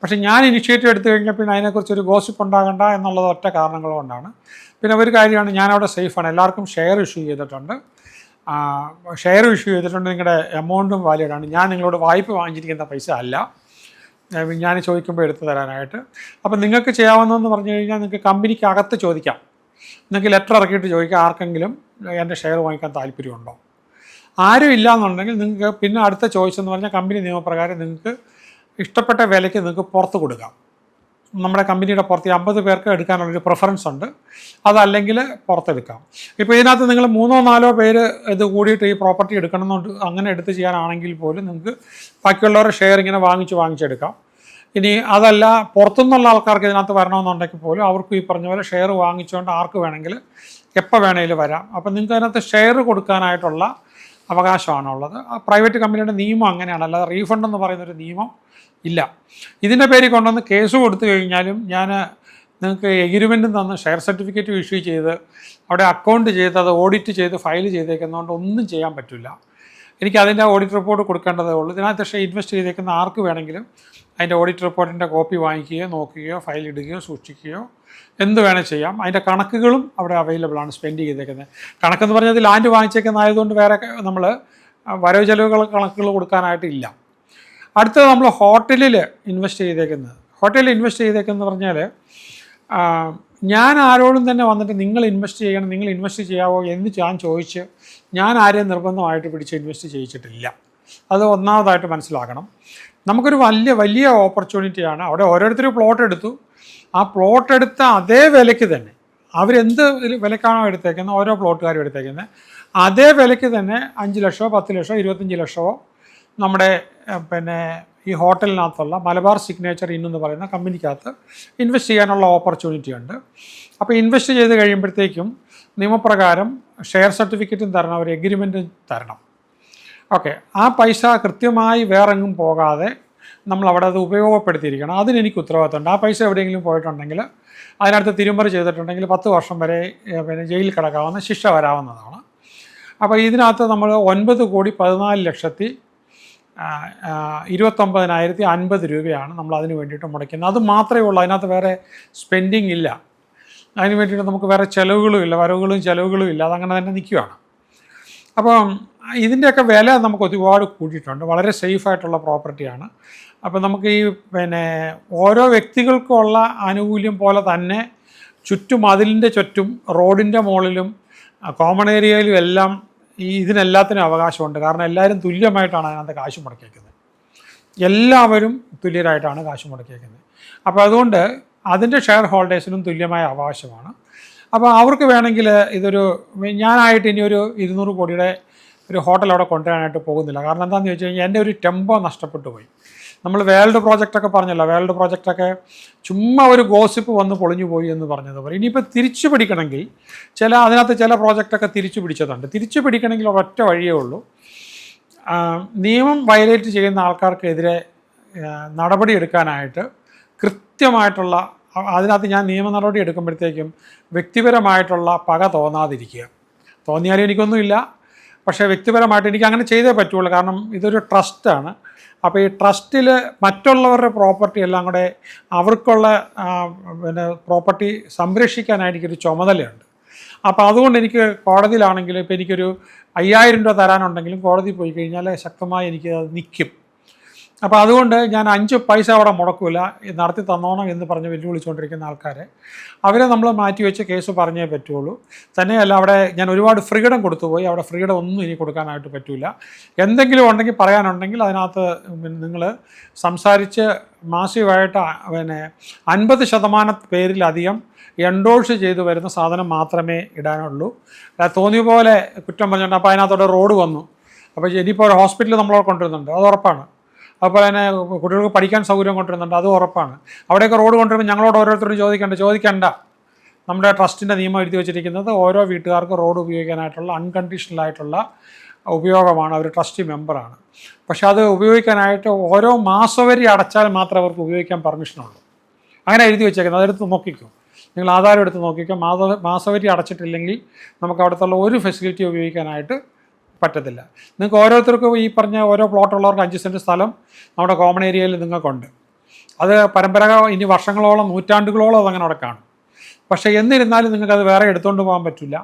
പക്ഷേ ഞാൻ ഇനിഷ്യേറ്റീവ് എടുത്തു കഴിഞ്ഞാൽ പിന്നെ അതിനെക്കുറിച്ചൊരു ഗോസിപ്പ് ഉണ്ടാകണ്ട എന്നുള്ളത് ഒറ്റ കാരണങ്ങൾ കൊണ്ടാണ്. പിന്നെ ഒരു കാര്യമാണ്, ഞാനവിടെ സേഫാണ്, എല്ലാവർക്കും ഷെയർ ഇഷ്യൂ ചെയ്തിട്ടുണ്ട്. നിങ്ങളുടെ എമൗണ്ടും വാലിഡാണ്. ഞാൻ നിങ്ങളോട് വായ്പ വാങ്ങിച്ചിരിക്കുന്ന പൈസ അല്ല ഞാൻ ചോദിക്കുമ്പോൾ എടുത്തു തരാനായിട്ട്. അപ്പം നിങ്ങൾക്ക് ചെയ്യാവുന്നതെന്ന് പറഞ്ഞു കഴിഞ്ഞാൽ നിങ്ങൾക്ക് കമ്പനിക്ക് അകത്ത് ചോദിക്കാം, നിങ്ങൾക്ക് ലെറ്റർ ഇറക്കിയിട്ട് ചോദിക്കാം ആർക്കെങ്കിലും എൻ്റെ ഷെയർ വാങ്ങിക്കാൻ താല്പര്യമുണ്ടോ. ആരും ഇല്ല എന്നുണ്ടെങ്കിൽ നിങ്ങൾക്ക് പിന്നെ അടുത്ത ചോയ്സ് എന്ന് പറഞ്ഞാൽ കമ്പനി നിയമപ്രകാരം നിങ്ങൾക്ക് ഇഷ്ടപ്പെട്ട വിലയ്ക്ക് നിങ്ങൾക്ക് പുറത്ത് കൊടുക്കാം. നമ്മുടെ കമ്പനിയുടെ പുറത്ത് 50 പേർക്ക് എടുക്കാനുള്ളൊരു പ്രിഫറൻസ് ഉണ്ട്, അതല്ലെങ്കിൽ പുറത്തെടുക്കാം. ഇപ്പോൾ ഇതിനകത്ത് നിങ്ങൾ 3-4 പേര് ഇത് കൂടിയിട്ട് ഈ പ്രോപ്പർട്ടി എടുക്കണമെന്നുണ്ട്, അങ്ങനെ എടുത്ത് ചെയ്യാനാണെങ്കിൽ പോലും നിങ്ങൾക്ക് ബാക്കിയുള്ളവരുടെ ഷെയർ ഇങ്ങനെ വാങ്ങിച്ചെടുക്കാം. ഇനി അതല്ല പുറത്തുനിന്നുള്ള ആൾക്കാർക്ക് ഇതിനകത്ത് വരണമെന്നുണ്ടെങ്കിൽ പോലും അവർക്ക് ഈ പറഞ്ഞ പോലെ ഷെയർ വാങ്ങിച്ചുകൊണ്ട് ആർക്ക് വേണമെങ്കിൽ എപ്പോൾ വേണമെങ്കിലും വരാം. അപ്പം നിങ്ങൾക്ക് അതിനകത്ത് ഷെയർ കൊടുക്കാനായിട്ടുള്ള അവകാശമാണുള്ളത്. പ്രൈവറ്റ് കമ്പനിയുടെ നിയമം അങ്ങനെയാണ്, അല്ലാതെ റീഫണ്ട് എന്ന് പറയുന്നൊരു നിയമം ഇല്ല. ഇതിൻ്റെ പേരിൽ കൊണ്ടുവന്ന് കേസ് കൊടുത്തു കഴിഞ്ഞാലും ഞാൻ നിങ്ങൾക്ക് എഗ്രിമെൻറ്റും തന്ന് ഷെയർ സർട്ടിഫിക്കറ്റ് ഇഷ്യൂ ചെയ്ത് അവിടെ അക്കൗണ്ട് ചെയ്ത് അത് ഓഡിറ്റ് ചെയ്ത് ഫയൽ ചെയ്തേക്കുന്നതുകൊണ്ട് ഒന്നും ചെയ്യാൻ പറ്റില്ല. എനിക്ക് അതിൻ്റെ ഓഡിറ്റ് റിപ്പോർട്ട് കൊടുക്കേണ്ടതേ ഉള്ളൂ. ഇതിനകത്ത് പക്ഷേ ഇൻവെസ്റ്റ് ചെയ്തേക്കുന്ന ആർക്ക് വേണമെങ്കിലും അതിൻ്റെ ഓഡിറ്റ് റിപ്പോർട്ടിൻ്റെ കോപ്പി വാങ്ങിക്കുകയോ നോക്കുകയോ ഫയൽ ഇടുകയോ സൂക്ഷിക്കുകയോ എന്ത് വേണേൽ ചെയ്യാം. അതിൻ്റെ കണക്കുകളും അവിടെ അവൈലബിൾ ആണ്, സ്പെൻഡ് ചെയ്തേക്കുന്നത്. കണക്കെന്ന് പറഞ്ഞാൽ ലാൻഡ് വാങ്ങിച്ചേക്കുന്നതായതുകൊണ്ട് വേറെ നമ്മൾ വരവ് ചെലവുകൾ കണക്കുകൾ കൊടുക്കാനായിട്ടില്ല. അടുത്തത് നമ്മൾ ഹോട്ടലിൽ ഇൻവെസ്റ്റ് ചെയ്തേക്കുന്നത്. ഹോട്ടലിൽ ഇൻവെസ്റ്റ് ചെയ്തേക്കെന്ന് പറഞ്ഞാൽ ഞാൻ ആരോടും തന്നെ വന്നിട്ട് നിങ്ങൾ ഇൻവെസ്റ്റ് ചെയ്യണം, നിങ്ങൾ ഇൻവെസ്റ്റ് ചെയ്യാവോ എന്ന് ഞാൻ ചോദിച്ച് ഞാൻ ആരെയും നിർബന്ധമായിട്ട് പിടിച്ച് ഇൻവെസ്റ്റ് ചെയ്യിച്ചിട്ടില്ല. അത് ഒന്നാമതായിട്ട് മനസ്സിലാക്കണം. നമുക്കൊരു വലിയ ഓപ്പർച്യൂണിറ്റിയാണ്. അവിടെ ഓരോരുത്തരും പ്ലോട്ട് എടുത്തു. ആ പ്ലോട്ട് എടുത്ത അതേ വിലയ്ക്ക് തന്നെ അവരെന്ത് വിലക്കാണോ എടുത്തേക്കുന്നത്, ഓരോ പ്ലോട്ടുകാരും എടുത്തേക്കുന്നത് അതേ വിലയ്ക്ക് തന്നെ 5 ലക്ഷമോ 10 ലക്ഷമോ 25 ലക്ഷമോ നമ്മുടെ ഈ ഹോട്ടലിനകത്തുള്ള മലബാർ സിഗ്നേച്ചർ ഇൻ എന്ന് പറയുന്ന കമ്പനിക്കകത്ത് ഇൻവെസ്റ്റ് ചെയ്യാനുള്ള ഓപ്പർച്യൂണിറ്റി ഉണ്ട്. അപ്പോൾ ഇൻവെസ്റ്റ് ചെയ്ത് കഴിയുമ്പോഴത്തേക്കും നിയമപ്രകാരം ഷെയർ സർട്ടിഫിക്കറ്റും തരണം, ഒരു എഗ്രിമെൻറ്റും തരണം. ഓക്കെ, ആ പൈസ കൃത്യമായി വേറെങ്ങും പോകാതെ നമ്മൾ അവിടെ അത് ഉപയോഗപ്പെടുത്തിയിരിക്കണം. അതിനെനിക്ക് ഉത്തരവാദിത്തമുണ്ട്. ആ പൈസ എവിടെയെങ്കിലും പോയിട്ടുണ്ടെങ്കിൽ അതിനകത്ത് തിരുമറി ചെയ്തിട്ടുണ്ടെങ്കിൽ 10 വർഷം വരെ ജയിലിൽ കിടക്കാവുന്ന ശിക്ഷ വരാവുന്നതാണ്. അപ്പോൾ ഇതിനകത്ത് നമ്മൾ 9,24,29,050 രൂപയാണ് നമ്മൾ അതിന് വേണ്ടിയിട്ട് മുടക്കുന്നത്. അത് മാത്രമേ ഉള്ളൂ, അതിനകത്ത് വേറെ സ്പെൻഡിങ് ഇല്ല. അതിന് വേണ്ടിയിട്ട് നമുക്ക് വേറെ ചിലവുകളും ഇല്ല, വരവുകളും ചിലവുകളും ഇല്ല, അതങ്ങനെ തന്നെ നിൽക്കുകയാണ്. അപ്പം ഇതിൻ്റെയൊക്കെ വില നമുക്ക് ഒരുപാട് കൂട്ടിയിട്ടുണ്ട്. വളരെ സേഫായിട്ടുള്ള പ്രോപ്പർട്ടിയാണ്. അപ്പോൾ നമുക്ക് ഈ ഓരോ വ്യക്തികൾക്കുള്ള ആനുകൂല്യം പോലെ തന്നെ ചുറ്റും മതിലിൻ്റെ ചുറ്റും റോഡിൻ്റെ മുകളിലും കോമൺ ഏരിയയിലും എല്ലാം ഇതിനെല്ലാത്തിനും അവകാശമുണ്ട്. കാരണം എല്ലാവരും തുല്യമായിട്ടാണ് അതിനകത്ത് കാശ് മുടക്കിയേക്കുന്നത്. എല്ലാവരും തുല്യരായിട്ടാണ് കാശ് മുടക്കിയേക്കുന്നത്. അപ്പോൾ അതുകൊണ്ട് അതിൻ്റെ ഷെയർ ഹോൾഡേഴ്സിനും തുല്യമായ അവകാശമാണ്. അപ്പോൾ അവർക്ക് വേണമെങ്കിൽ ഞാനായിട്ട് ഇനി ഒരു 200 കോടിയുടെ ഒരു ഹോട്ടൽ അവിടെ കൊണ്ടുവരാനായിട്ട് പോകുന്നില്ല. കാരണം എന്താണെന്ന് ചോദിച്ചു കഴിഞ്ഞാൽ എൻ്റെ ഒരു ടെമ്പോ നഷ്ടപ്പെട്ടു പോയി. നമ്മൾ വേൾഡ് പ്രോജക്റ്റൊക്കെ പറഞ്ഞല്ലോ, വേൾഡ് പ്രോജക്റ്റൊക്കെ ചുമ്മാ ഒരു ഗോസിപ്പ് വന്ന് പൊളിഞ്ഞു പോയി എന്ന് പറഞ്ഞതുപോലെ ഇനിയിപ്പോൾ തിരിച്ചു പിടിക്കണമെങ്കിൽ അതിനകത്ത് ചില പ്രോജക്റ്റൊക്കെ തിരിച്ചു പിടിച്ചതുണ്ട്. തിരിച്ചു പിടിക്കണമെങ്കിൽ ഒരൊറ്റ വഴിയേ ഉള്ളൂ. നിയമം വയലേറ്റ് ചെയ്യുന്ന ആൾക്കാർക്കെതിരെ നടപടി എടുക്കാനായിട്ട് കൃത്യമായിട്ടുള്ള, അതിനകത്ത് ഞാൻ നിയമ നടപടി എടുക്കുമ്പോഴത്തേക്കും വ്യക്തിപരമായിട്ടുള്ള പക തോന്നാതിരിക്കുക. തോന്നിയാലും എനിക്കൊന്നുമില്ല, പക്ഷേ വ്യക്തിപരമായിട്ട് എനിക്ക് അങ്ങനെ ചെയ്തേ പറ്റുള്ളൂ. കാരണം ഇതൊരു ട്രസ്റ്റാണ്. അപ്പോൾ ഈ ട്രസ്റ്റിൽ മറ്റുള്ളവരുടെ പ്രോപ്പർട്ടി എല്ലാം കൂടെ അവർക്കുള്ള പ്രോപ്പർട്ടി സംരക്ഷിക്കാനായിട്ട് എനിക്കൊരു ചുമതലയുണ്ട്. അപ്പോൾ അതുകൊണ്ട് എനിക്ക് കോടതിയിലാണെങ്കിലും ഇപ്പോൾ എനിക്കൊരു 5,000 രൂപ തരാനുണ്ടെങ്കിലും കോടതി പോയി കഴിഞ്ഞാൽ ശക്തമായി എനിക്ക് അത് നിൽക്കും. അപ്പോൾ അതുകൊണ്ട് ഞാൻ 5 പൈസ അവിടെ മുടക്കില്ല, നടത്തി തന്നോണം എന്ന് പറഞ്ഞ് വെല്ലുവിളിച്ചുകൊണ്ടിരിക്കുന്ന ആൾക്കാരെ അവരെ നമ്മൾ മാറ്റിവെച്ച് കേസ് പറഞ്ഞേ പറ്റുള്ളൂ. തന്നെയല്ല, അവിടെ ഞാൻ ഒരുപാട് ഫ്രീഡം കൊടുത്തുപോയി. അവിടെ ഫ്രീഡം ഒന്നും ഇനി കൊടുക്കാനായിട്ട് പറ്റില്ല. എന്തെങ്കിലും ഉണ്ടെങ്കിൽ പറയാനുണ്ടെങ്കിൽ അതിനകത്ത് നിങ്ങൾ സംസാരിച്ച് മാസീവായിട്ട് 50% പേരിലധികം എൻഡോഴ്സ് ചെയ്തു വരുന്ന സാധനം മാത്രമേ ഇടാനുള്ളൂ. തോന്നിയ പോലെ കുറ്റം പറഞ്ഞിട്ടുണ്ട്. അപ്പോൾ അതിനകത്തോടെ റോഡ് വന്നു, അപ്പോൾ ഇനിയിപ്പോൾ ഒരു ഹോസ്പിറ്റൽ നമ്മളവിടെ കൊണ്ടുവരുന്നുണ്ട്, അത് ഉറപ്പാണ്. അതുപോലെ തന്നെ കുട്ടികൾക്ക് പഠിക്കാൻ സൗകര്യം കൊണ്ടുവരുന്നുണ്ട്, അത് ഉറപ്പാണ്. അവിടെയൊക്കെ റോഡ് കൊണ്ടുവരുമ്പോൾ ഞങ്ങളോട് ഓരോരുത്തരും ചോദിക്കേണ്ട. നമ്മുടെ ട്രസ്റ്റിൻ്റെ നിയമം എഴുതി വെച്ചിരിക്കുന്നത് ഓരോ വീട്ടുകാർക്ക് റോഡ് ഉപയോഗിക്കാനായിട്ടുള്ള അൺകണ്ടീഷണലായിട്ടുള്ള ഉപയോഗമാണ്. അവർ ട്രസ്റ്റ് മെമ്പറാണ്. പക്ഷേ അത് ഉപയോഗിക്കാനായിട്ട് ഓരോ മാസവരി അടച്ചാൽ മാത്രമേ അവർക്ക് ഉപയോഗിക്കാൻ പെർമിഷനുള്ളൂ. അങ്ങനെ എഴുതി വെച്ചേക്കുന്നത്. അതെടുത്ത് നോക്കിക്കോ, നിങ്ങൾ ആധാരം എടുത്ത് നോക്കിക്കോ. മാസവരി അടച്ചിട്ടില്ലെങ്കിൽ നമുക്ക് അവിടുത്തെ ഒരു ഫെസിലിറ്റി ഉപയോഗിക്കാനായിട്ട് പറ്റത്തില്ല. നിങ്ങൾക്ക് ഓരോരുത്തർക്കും ഈ പറഞ്ഞ ഓരോ പ്ലോട്ടുള്ളവർക്ക് 5 സെൻറ്റ് സ്ഥലം നമ്മുടെ കോമൺ ഏരിയയിൽ നിങ്ങൾക്കുണ്ട്. അത് ഇനി വർഷങ്ങളോളം നൂറ്റാണ്ടുകളോളം അതങ്ങനെ അവിടെ കാണും. പക്ഷേ എന്നിരുന്നാലും നിങ്ങൾക്കത് വേറെ എടുത്തുകൊണ്ട് പോകാൻ പറ്റില്ല.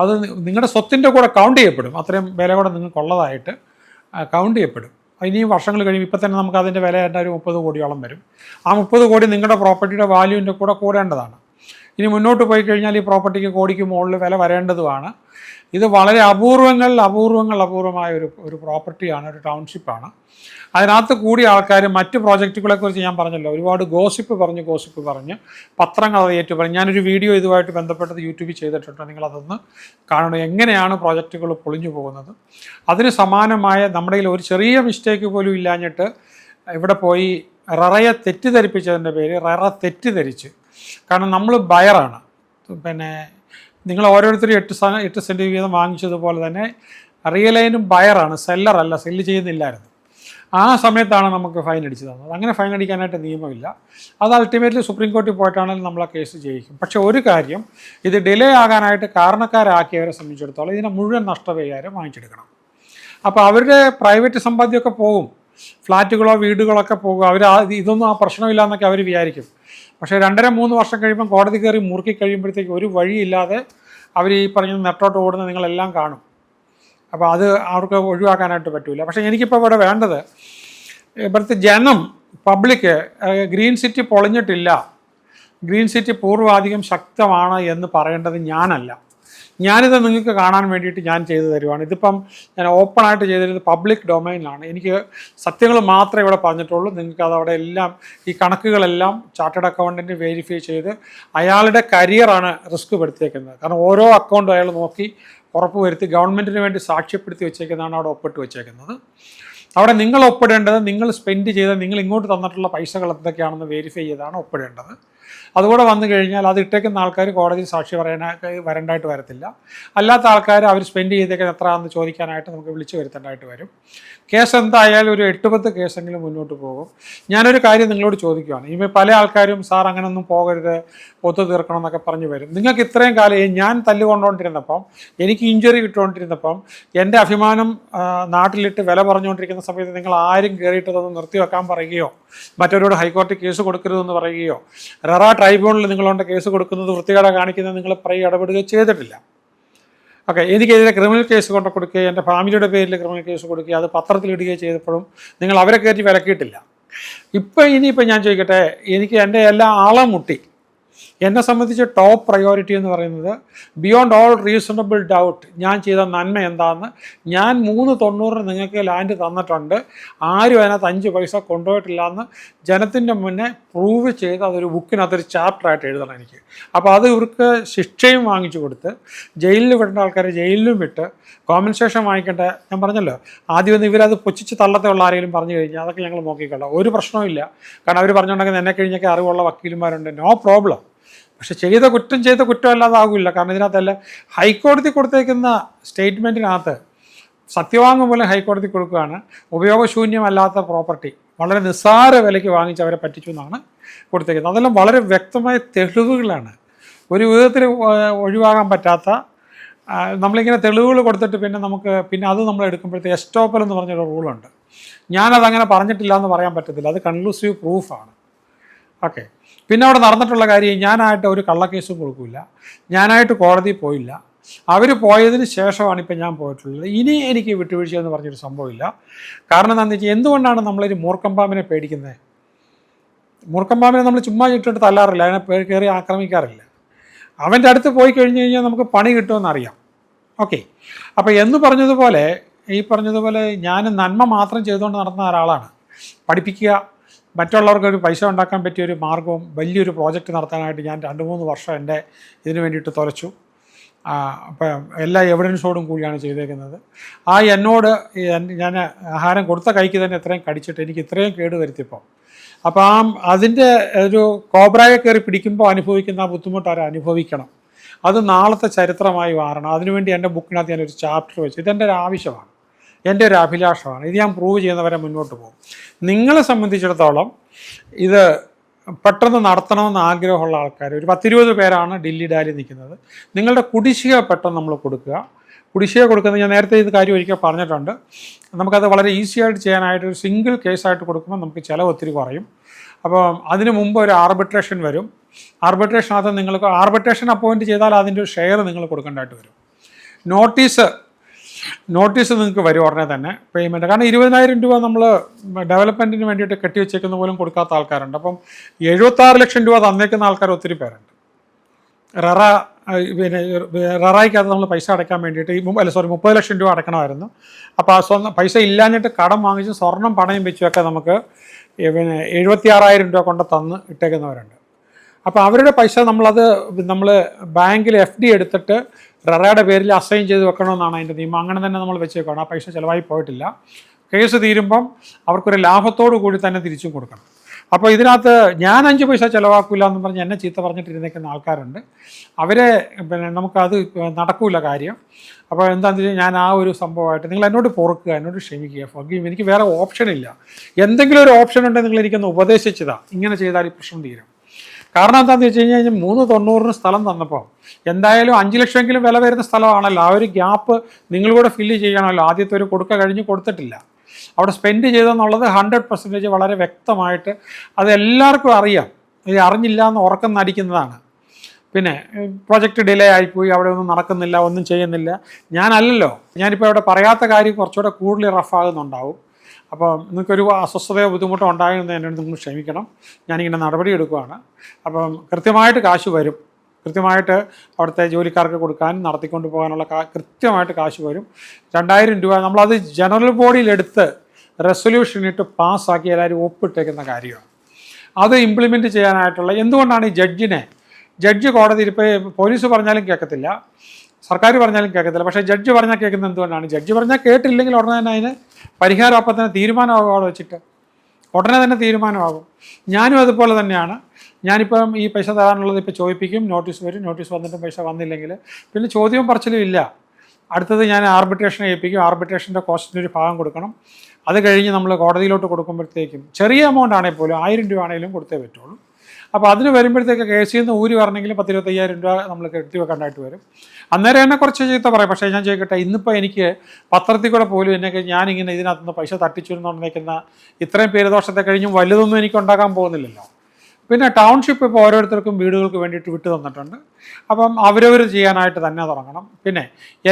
അത് നിങ്ങളുടെ സ്വത്തിൻ്റെ കൂടെ കൗണ്ട് ചെയ്യപ്പെടും. അത്രയും വില കൂടെ നിങ്ങൾക്കുള്ളതായിട്ട് കൗണ്ട് ചെയ്യപ്പെടും. ഇനിയും വർഷങ്ങൾ കഴിയും. ഇപ്പം തന്നെ നമുക്ക് അതിൻ്റെ വില ഒരു 30 കോടിയോളം വരും. ആ 30 കോടി നിങ്ങളുടെ പ്രോപ്പർട്ടിയുടെ വാല്യൂവിൻ്റെ കൂടെ കൂടേണ്ടതാണ്. ഇനി മുന്നോട്ട് പോയി കഴിഞ്ഞാൽ ഈ പ്രോപ്പർട്ടിക്ക് കോടിക്ക് മുകളിൽ വില വരേണ്ടതുമാണ്. ഇത് വളരെ അപൂർവമായ ഒരു പ്രോപ്പർട്ടിയാണ്, ഒരു ടൗൺഷിപ്പാണ്. അതിനകത്ത് കൂടിയ ആൾക്കാർ മറ്റ് പ്രോജക്റ്റുകളെക്കുറിച്ച് ഞാൻ പറഞ്ഞല്ലോ, ഒരുപാട് ഗോസിപ്പ് പറഞ്ഞ് പത്രങ്ങൾ അത് ഏറ്റുപറഞ്ഞ് ഞാനൊരു വീഡിയോ ഇതുമായിട്ട് ബന്ധപ്പെട്ടത് യൂട്യൂബിൽ ചെയ്തിട്ടുണ്ട്. നിങ്ങളതൊന്ന് കാണണം, എങ്ങനെയാണ് പ്രോജക്റ്റുകൾ പൊളിഞ്ഞു പോകുന്നത്. അതിന് സമാനമായ നമ്മുടെ കയ്യിൽ ഒരു ചെറിയ മിസ്റ്റേക്ക് പോലും ഇല്ലാഞ്ഞിട്ട് ഇവിടെ പോയി ററയെ തെറ്റിദ്ധരിപ്പിച്ചതിൻ്റെ പേര് തെറ്റിദ്ധരിച്ച്. കാരണം നമ്മൾ ബയറാണ്. നിങ്ങൾ ഓരോരുത്തരും 8 സെൻറ്റ് വീതം വാങ്ങിച്ചതുപോലെ തന്നെ റിയലൈനും ബയറാണ്, സെല്ലറല്ല, സെല്ല് ചെയ്യുന്നില്ലായിരുന്നു. ആ സമയത്താണ് നമുക്ക് ഫൈൻ അടിച്ചു തന്നത്. അങ്ങനെ ഫൈൻ അടിക്കാനായിട്ട് നിയമമില്ല. അത് അൾട്ടിമേറ്റ്ലി സുപ്രീം കോടതിയിൽ പോയിട്ടാണെങ്കിലും നമ്മൾ ആ കേസ് ജയിക്കും. പക്ഷേ ഒരു കാര്യം, ഇത് ഡിലേ ആകാനായിട്ട് കാരണക്കാരാക്കിയവരെ സംബന്ധിച്ചിടത്തോളം ഇതിനെ മുഴുവൻ നഷ്ടപരിഹാരം വാങ്ങിച്ചെടുക്കണം. അപ്പോൾ അവരുടെ പ്രൈവറ്റ് സമ്പാദ്യമൊക്കെ പോകും, ഫ്ലാറ്റുകളോ വീടുകളൊക്കെ പോകും. ഇതൊന്നും ആ പ്രശ്നമില്ല എന്നൊക്കെ അവർ വിചാരിക്കും. പക്ഷേ 2.5-3 വർഷം കഴിയുമ്പം കോടതി കയറി മുറുക്കി കഴിയുമ്പോഴത്തേക്ക് ഒരു വഴിയില്ലാതെ അവർ ഈ പറഞ്ഞ നെട്ടോട്ട് ഓടുന്ന നിങ്ങളെല്ലാം കാണും. അപ്പോൾ അത് അവർക്ക് ഒഴിവാക്കാനായിട്ട് പറ്റില്ല. പക്ഷേ എനിക്കിപ്പോൾ ഇവിടെ വേണ്ടത് ഇവിടുത്തെ ജനം, പബ്ലിക്ക് ഗ്രീൻ സിറ്റി പൊളിഞ്ഞിട്ടില്ല, ഗ്രീൻ സിറ്റി പൂർവാധികം ശക്തമാണ് എന്ന് പറയേണ്ടത് ഞാനല്ല. ഞാനിത് നിങ്ങൾക്ക് കാണാൻ വേണ്ടിയിട്ട് ഞാൻ ചെയ്തു തരുവാണ്. ഇതിപ്പം ഞാൻ ഓപ്പണായിട്ട് ചെയ്തിരുന്നത് പബ്ലിക് ഡൊമൈനിലാണ്. എനിക്ക് സത്യങ്ങൾ മാത്രമേ ഇവിടെ പറഞ്ഞിട്ടുള്ളൂ. നിങ്ങൾക്ക് അതവിടെ എല്ലാം ഈ കണക്കുകളെല്ലാം ചാർട്ടേഡ് അക്കൗണ്ടൻറ്റ് വെരിഫൈ ചെയ്ത് അയാളുടെ കരിയറാണ് റിസ്ക് പെടുത്തിയേക്കുന്നത്. കാരണം ഓരോ അക്കൗണ്ടും അയാൾ നോക്കി ഉറപ്പ് വരുത്തി ഗവൺമെൻറ്റിന് വേണ്ടി സാക്ഷ്യപ്പെടുത്തി വെച്ചേക്കുന്നതാണ് അവിടെ ഒപ്പിട്ട് വെച്ചേക്കുന്നത്. അവിടെ നിങ്ങൾ ഒപ്പിടേണ്ടത് നിങ്ങൾ സ്പെൻഡ് ചെയ്ത, നിങ്ങൾ ഇങ്ങോട്ട് തന്നിട്ടുള്ള പൈസകൾ എന്തൊക്കെയാണെന്ന് വെരിഫൈ ചെയ്താണ് ഒപ്പിടേണ്ടത്. അതുകൂടെ വന്നു കഴിഞ്ഞാൽ അത് ഇട്ടേക്കുന്ന ആൾക്കാർ കോടതിയിൽ സാക്ഷി വരേണ്ടതായിട്ട് വരത്തില്ല. അല്ലാത്ത ആൾക്കാർ അവർ സ്പെൻഡ് ചെയ്തേക്കുന്നത് എത്രയാണെന്ന് ചോദിക്കാനായിട്ട് നമുക്ക് വിളിച്ചു വരുത്തേണ്ടതായിട്ട് വരും. കേസ് എന്തായാലും ഒരു 8-10 കേസെങ്കിലും മുന്നോട്ട് പോകും. ഞാനൊരു കാര്യം നിങ്ങളോട് ചോദിക്കുകയാണ്. ഇനി പല ആൾക്കാരും സാർ അങ്ങനെയൊന്നും പോകരുത്, ഒത്തു തീർക്കണം എന്നൊക്കെ പറഞ്ഞു വരും. നിങ്ങൾക്ക് ഇത്രയും കാലം ഞാൻ തല്ലുകൊണ്ടുകൊണ്ടിരുന്നപ്പം, എനിക്ക് ഇഞ്ചുറി കിട്ടുകൊണ്ടിരുന്നപ്പം, എൻ്റെ അഭിമാനം നാട്ടിലിട്ട് വില പറഞ്ഞുകൊണ്ടിരിക്കുന്ന സമയത്ത് നിങ്ങൾ ആരും കയറിയിട്ടതൊന്ന് നിർത്തിവെക്കാൻ പറയുകയോ മറ്റവരോട് ഹൈക്കോടതി കേസ് കൊടുക്കരുതെന്ന് പറയുകയോ ററ ട്രൈബ്യൂണലിൽ നിങ്ങളുകൊണ്ട് കേസ് കൊടുക്കുന്നത് വൃത്തികേട് കാണിക്കുന്നത് നിങ്ങൾ ഇടപെടുകയോ ചെയ്തിട്ടില്ല. ഓക്കെ, എനിക്കെതിരെ ക്രിമിനൽ കേസ് കൊണ്ട് കൊടുക്കുകയോ എൻ്റെ ഫാമിലിയുടെ പേരിൽ ക്രിമിനൽ കേസ് കൊടുക്കുകയോ അത് പത്രത്തിലിടുകയോ ചെയ്തപ്പോഴും നിങ്ങൾ അവരെ കയറ്റി വിലക്കിയിട്ടില്ല. ഇനിയിപ്പോൾ ഞാൻ ചോദിക്കട്ടെ, എനിക്ക് എൻ്റെ എല്ലാ ആളം മുട്ടി. എന്നെ സംബന്ധിച്ച് ടോപ്പ് പ്രയോറിറ്റി എന്ന് പറയുന്നത് ബിയോണ്ട് ഓൾ റീസണബിൾ ഡൗട്ട് ഞാൻ ചെയ്ത നന്മ എന്താണെന്ന്, ഞാൻ 390 നിങ്ങൾക്ക് ലാൻഡ് തന്നിട്ടുണ്ട്, ആരും അതിനകത്ത് 5 പൈസ കൊണ്ടുപോയിട്ടില്ല എന്ന് ജനത്തിൻ്റെ മുന്നേ പ്രൂവ് ചെയ്ത് അതൊരു ബുക്കിനകത്തൊരു ചാപ്റ്ററായിട്ട് എഴുതണം എനിക്ക്. അപ്പോൾ അത് ഇവർക്ക് ശിക്ഷയും വാങ്ങിച്ചു കൊടുത്ത് ജയിലിൽ വിടേണ്ട ആൾക്കാരെ ജയിലിലും വിട്ട് കോമ്പൻസേഷൻ വാങ്ങിക്കേണ്ട, ഞാൻ പറഞ്ഞല്ലോ ആദ്യം ഒന്ന് ഇവരത് പൊച്ചിച്ച് തള്ളത്തുള്ള ആരെങ്കിലും പറഞ്ഞു കഴിഞ്ഞാൽ അതൊക്കെ ഞങ്ങൾ നോക്കിക്കൊള്ളാം, ഒരു പ്രശ്നവും ഇല്ല. കാരണം അവർ പറഞ്ഞുകൊണ്ടെങ്കിൽ എന്നെ കഴിഞ്ഞൊക്കെ അറിവുള്ള വക്കീലന്മാരുണ്ട്, നോ പ്രോബ്ലം. പക്ഷെ ചെയ്ത കുറ്റം അല്ലാതാകില്ല. കാരണം ഇതിനകത്തല്ല ഹൈക്കോടതി കൊടുത്തേക്കുന്ന സ്റ്റേറ്റ്മെൻറ്റിനകത്ത് സത്യവാങ്മൂലം ഹൈക്കോടതി കൊടുക്കുകയാണ്, ഉപയോഗശൂന്യമല്ലാത്ത പ്രോപ്പർട്ടി വളരെ നിസ്സാര വിലയ്ക്ക് വാങ്ങിച്ച് അവരെ പറ്റിച്ചു എന്നാണ് കൊടുത്തേക്കുന്നത്. അതെല്ലാം വളരെ വ്യക്തമായ തെളിവുകളാണ്, ഒരു വിധത്തിൽ ഒഴിവാകാൻ പറ്റാത്ത. നമ്മളിങ്ങനെ തെളിവുകൾ കൊടുത്തിട്ട് പിന്നെ അത് നമ്മൾ എടുക്കുമ്പോഴത്തേക്ക് എസ്റ്റോപ്പൽ എന്ന് പറഞ്ഞൊരു റൂളുണ്ട്. ഞാനതങ്ങനെ പറഞ്ഞിട്ടില്ല എന്ന് പറയാൻ പറ്റത്തില്ല, അത് കൺക്ലൂസീവ് പ്രൂഫാണ്. ഓക്കെ, പിന്നെ അവിടെ നടന്നിട്ടുള്ള കാര്യം, ഞാനായിട്ട് ഒരു കള്ളക്കേസും കൊടുക്കില്ല, ഞാനായിട്ട് കോടതിയിൽ പോയില്ല, അവർ പോയതിന് ശേഷമാണ് ഇപ്പം ഞാൻ പോയിട്ടുള്ളത്. ഇനി എനിക്ക് വിട്ടുവീഴ്ച എന്ന് പറഞ്ഞൊരു സംഭവമില്ല. കാരണം എന്താണെന്ന് വെച്ചാൽ, എന്തുകൊണ്ടാണ് നമ്മളൊരു മൂർഖമ്പാമ്പിനെ പേടിക്കുന്നത്? മൂർഖമ്പാമ്പിനെ നമ്മൾ ചുമ്മാ ചുറ്റിട്ട് തല്ലാറില്ല, അതിനെ കയറി ആക്രമിക്കാറില്ല. അവൻ്റെ അടുത്ത് പോയി കഴിഞ്ഞ് കഴിഞ്ഞാൽ നമുക്ക് പണി കിട്ടുമെന്നറിയാം. ഓക്കെ, അപ്പോൾ എന്ന് പറഞ്ഞതുപോലെ ഞാൻ നന്മ മാത്രം ചെയ്തുകൊണ്ട് നടന്ന ഒരാളാണ്. പഠിപ്പിക്കുക, മറ്റുള്ളവർക്ക് ഒരു പൈസ ഉണ്ടാക്കാൻ പറ്റിയൊരു മാർഗവും വലിയൊരു പ്രോജക്റ്റ് നടത്താനായിട്ട് ഞാൻ 2-3 വർഷം എൻ്റെ ഇതിന് വേണ്ടിയിട്ട് തുലച്ചു. അപ്പം എല്ലാ എവിഡൻസോടും കൂടിയാണ് ചെയ്തേക്കുന്നത്. എന്നോട് ഞാൻ ആഹാരം കൊടുത്ത കൈക്ക് തന്നെ ഇത്രയും കടിച്ചിട്ട് എനിക്ക് ഇത്രയും കേട് വരുത്തിയപ്പോൾ, അപ്പം അതിൻ്റെ ഒരു കോബ്രയെ കയറി പിടിക്കുമ്പോൾ അനുഭവിക്കുന്ന ആ ബുദ്ധിമുട്ട് അവർ അനുഭവിക്കണം. അത് നാളത്തെ ചരിത്രമായി മാറണം. അതിനുവേണ്ടി എൻ്റെ ബുക്കിനകത്ത് ഞാനൊരു ചാപ്റ്റർ വെച്ചു. ഇതെൻ്റെ ഒരു ആവശ്യമാണ്, എൻ്റെ ഒരു അഭിലാഷമാണ്. ഇത് ഞാൻ പ്രൂവ് ചെയ്യുന്നവരെ മുന്നോട്ട് പോകും. നിങ്ങളെ സംബന്ധിച്ചിടത്തോളം ഇത് പെട്ടെന്ന് നടത്തണമെന്ന് ആഗ്രഹമുള്ള ആൾക്കാർ ഒരു 10-20 പേരാണ് ഡില്ലി ഡാലി നിൽക്കുന്നത്. നിങ്ങളുടെ കുടിശ്ശിക പെട്ടെന്ന് നമ്മൾ കൊടുക്കുക. കുടിശ്ശിക കൊടുക്കുന്നത് ഞാൻ നേരത്തെ ഇത് കാര്യം ഒരിക്കൽ പറഞ്ഞിട്ടുണ്ട്. നമുക്കത് വളരെ ഈസി ആയിട്ട് ചെയ്യാനായിട്ട് ഒരു സിംഗിൾ കേസായിട്ട് കൊടുക്കുമ്പോൾ നമുക്ക് ചിലവ് ഒത്തിരി കുറയും. അപ്പോൾ അതിന് മുമ്പ് ഒരു ആർബിട്രേഷൻ വരും. ആർബിട്രേഷനകത്ത് നിങ്ങൾക്ക് ആർബിട്രേഷൻ അപ്പോയിൻറ്റ് ചെയ്താൽ അതിൻ്റെ ഒരു ഷെയർ നിങ്ങൾ കൊടുക്കേണ്ടതായിട്ട് വരും. നോട്ടീസ് നിങ്ങൾക്ക് വരും ഉടനെ തന്നെ പേയ്മെൻറ്റ്. കാരണം 20,000 രൂപ നമ്മൾ ഡെവലപ്മെൻറ്റിന് വേണ്ടിയിട്ട് കെട്ടിവെച്ചേക്കുന്ന പോലും കൊടുക്കാത്ത ആൾക്കാരുണ്ട്. അപ്പം 76 ലക്ഷം രൂപ തന്നേക്കുന്ന ആൾക്കാർ ഒത്തിരി പേരുണ്ട്. ററായിക്കകത്ത് നമ്മൾ പൈസ അടയ്ക്കാൻ വേണ്ടിയിട്ട് 30 ലക്ഷം രൂപ അടയ്ക്കണമായിരുന്നു. അപ്പോൾ ആ പൈസ ഇല്ലാഞ്ഞിട്ട് കടം വാങ്ങിച്ച് സ്വർണം പണയം വെച്ചൊക്കെ നമുക്ക് 76,000 രൂപ കൊണ്ട് തന്ന് ഇട്ടേക്കുന്നവരുണ്ട്. അപ്പോൾ അവരുടെ പൈസ നമ്മൾ ബാങ്കിൽ FD എടുത്തിട്ട് ററയുടെ പേരിൽ അസൈൻ ചെയ്ത് വെക്കണമെന്നാണ് അതിൻ്റെ നിയമം. അങ്ങനെ തന്നെ നമ്മൾ വെച്ചേക്കണം. ആ പൈസ ചിലവായി പോയിട്ടില്ല. കേസ് തീരുമ്പം അവർക്കൊരു ലാഭത്തോടു കൂടി തന്നെ തിരിച്ചും കൊടുക്കണം. അപ്പോൾ ഇതിനകത്ത് ഞാൻ 5 പൈസ ചിലവാക്കില്ല എന്ന് പറഞ്ഞ് എന്നെ ചീത്ത പറഞ്ഞിട്ടിരുന്നേക്കുന്ന ആൾക്കാരുണ്ട്. അവരെ നമുക്കത് നടക്കില്ല കാര്യം. അപ്പോൾ എന്താണെന്ന് വെച്ചാൽ ഞാൻ ആ ഒരു സംഭവമായിട്ട് നിങ്ങൾ എന്നോട് പൊറുക്കുക, എന്നോട് ക്ഷമിക്കുക, ഫോർഗീവ്. എനിക്ക് വേറെ ഓപ്ഷനില്ല. എന്തെങ്കിലും ഒരു ഓപ്ഷൻ ഉണ്ടെങ്കിൽ നിങ്ങൾ എനിക്കൊന്ന് ഉപദേശിച്ചതാ, ഇങ്ങനെ ചെയ്താൽ ഈ പ്രശ്നം തീരും. കാരണം എന്താണെന്ന് വെച്ച് കഴിഞ്ഞാൽ 390 സ്ഥലം തന്നപ്പോൾ എന്തായാലും 5 ലക്ഷമെങ്കിലും വില വരുന്ന സ്ഥലമാണല്ലോ. ആ ഒരു ഗ്യാപ്പ് നിങ്ങളിലൂടെ ഫില്ല് ചെയ്യണമല്ലോ. ആദ്യത്തെ ഒരു കഴിഞ്ഞ് കൊടുത്തിട്ടില്ല, അവിടെ സ്പെൻഡ് ചെയ്തെന്നുള്ളത് 100% വളരെ വ്യക്തമായിട്ട് അത് എല്ലാവർക്കും അറിയാം. ഇത് അറിഞ്ഞില്ല എന്ന് ഉറക്കം നടിക്കുന്നതാണ്. പിന്നെ പ്രൊജക്റ്റ് ഡിലേ ആയിപ്പോയി, അവിടെ ഒന്നും നടക്കുന്നില്ല, ഒന്നും ചെയ്യുന്നില്ല. ഞാനല്ലല്ലോ, ഞാനിപ്പോൾ അവിടെ പറയാത്ത കാര്യം കുറച്ചുകൂടെ കൂടുതൽ റഫാകുന്നുണ്ടാവും. അപ്പോൾ നിങ്ങൾക്കൊരു അസ്വസ്ഥതയോ ബുദ്ധിമുട്ടോ ഉണ്ടായെന്ന് എന്നോട് നിങ്ങൾ ക്ഷമിക്കണം. ഞാനിങ്ങനെ നടപടി എടുക്കുകയാണ്. അപ്പം കൃത്യമായിട്ട് കാശ് വരും, കൃത്യമായിട്ട് അവിടുത്തെ ജോലിക്കാർക്ക് കൊടുക്കാനും നടത്തിക്കൊണ്ട് പോകാനുള്ള കൃത്യമായിട്ട് കാശ് വരും. 2000 രൂപ നമ്മളത് ജനറൽ ബോഡിയിലെടുത്ത് റെസൊല്യൂഷൻ ഇട്ട് പാസ്സാക്കി എല്ലാവരും ഒപ്പിട്ടേക്കുന്ന കാര്യമാണ്. അത് ഇംപ്ലിമെൻറ്റ് ചെയ്യാനായിട്ടുള്ള എന്തുകൊണ്ടാണ് ഈ ജഡ്ജ് കോടതിയിൽ ഇപ്പോൾ പോലീസ് പറഞ്ഞാലും കേൾക്കത്തില്ല, സർക്കാർ പറഞ്ഞാലും കേൾക്കത്തില്ല, പക്ഷേ ജഡ്ജ് പറഞ്ഞാൽ കേൾക്കുന്നത് എന്തുകൊണ്ടാണ്? ജഡ്ജ് പറഞ്ഞാൽ കേട്ടില്ലെങ്കിൽ ഉടനെ തന്നെ അതിന് പരിഹാരം അപ്പം തന്നെ തീരുമാനമാകും, അവിടെ വെച്ചിട്ട് ഉടനെ തന്നെ തീരുമാനമാകും. ഞാനും അതുപോലെ തന്നെയാണ്. ഞാനിപ്പം ഈ പൈസ തരാനുള്ളത് ഇപ്പോൾ ചോദിപ്പിക്കും, നോട്ടീസ് വരും, നോട്ടീസ് വന്നിട്ടും പൈസ വന്നില്ലെങ്കിൽ പിന്നെ ചോദ്യവും പറച്ചിലും ഇല്ല. അടുത്തത് ഞാൻ ആർബിട്രേഷനെ ഏൽപ്പിക്കും, ആർബിട്രേഷൻ്റെ കോസ്റ്റിൻ്റെ ഒരു ഭാഗം കൊടുക്കണം. അത് കഴിഞ്ഞ് നമ്മൾ കോടതിയിലോട്ട് കൊടുക്കുമ്പോഴത്തേക്കും ചെറിയ എമൗണ്ട് ആണെങ്കിൽ പോലും 1000 രൂപ ആണെങ്കിലും കൊടുത്തേ പറ്റുള്ളൂ. അപ്പോൾ അതിന് വരുമ്പോഴത്തേക്ക് കേസിൽ നിന്ന് ഊരി വരണമെങ്കിൽ 10-25,000 രൂപ നമ്മൾ കെട്ടി വെക്കേണ്ടതായിട്ട് വരും. അന്നേരം എന്നെ കുറച്ച് ചീത്ത പറയും. പക്ഷേ ഞാൻ ചോദിക്കട്ടെ, ഇന്നിപ്പോൾ എനിക്ക് പത്രത്തിൽ കൂടെ പോലും എന്നൊക്കെ ഞാനിങ്ങനെ ഇതിനകത്തുനിന്ന് പൈസ തട്ടിച്ചു എന്നുണ്ടെക്കുന്ന ഇത്രയും പേരുദോഷത്തെ കഴിഞ്ഞും വലുതൊന്നും എനിക്ക് ഉണ്ടാക്കാൻ പോകുന്നില്ലല്ലോ. പിന്നെ ടൗൺഷിപ്പ് ഇപ്പോൾ ഓരോരുത്തർക്കും വീടുകൾക്ക് വേണ്ടിയിട്ട് വിട്ടു തന്നിട്ടുണ്ട്. അപ്പം അവരവർ ചെയ്യാനായിട്ട് തന്നെ തുടങ്ങണം. പിന്നെ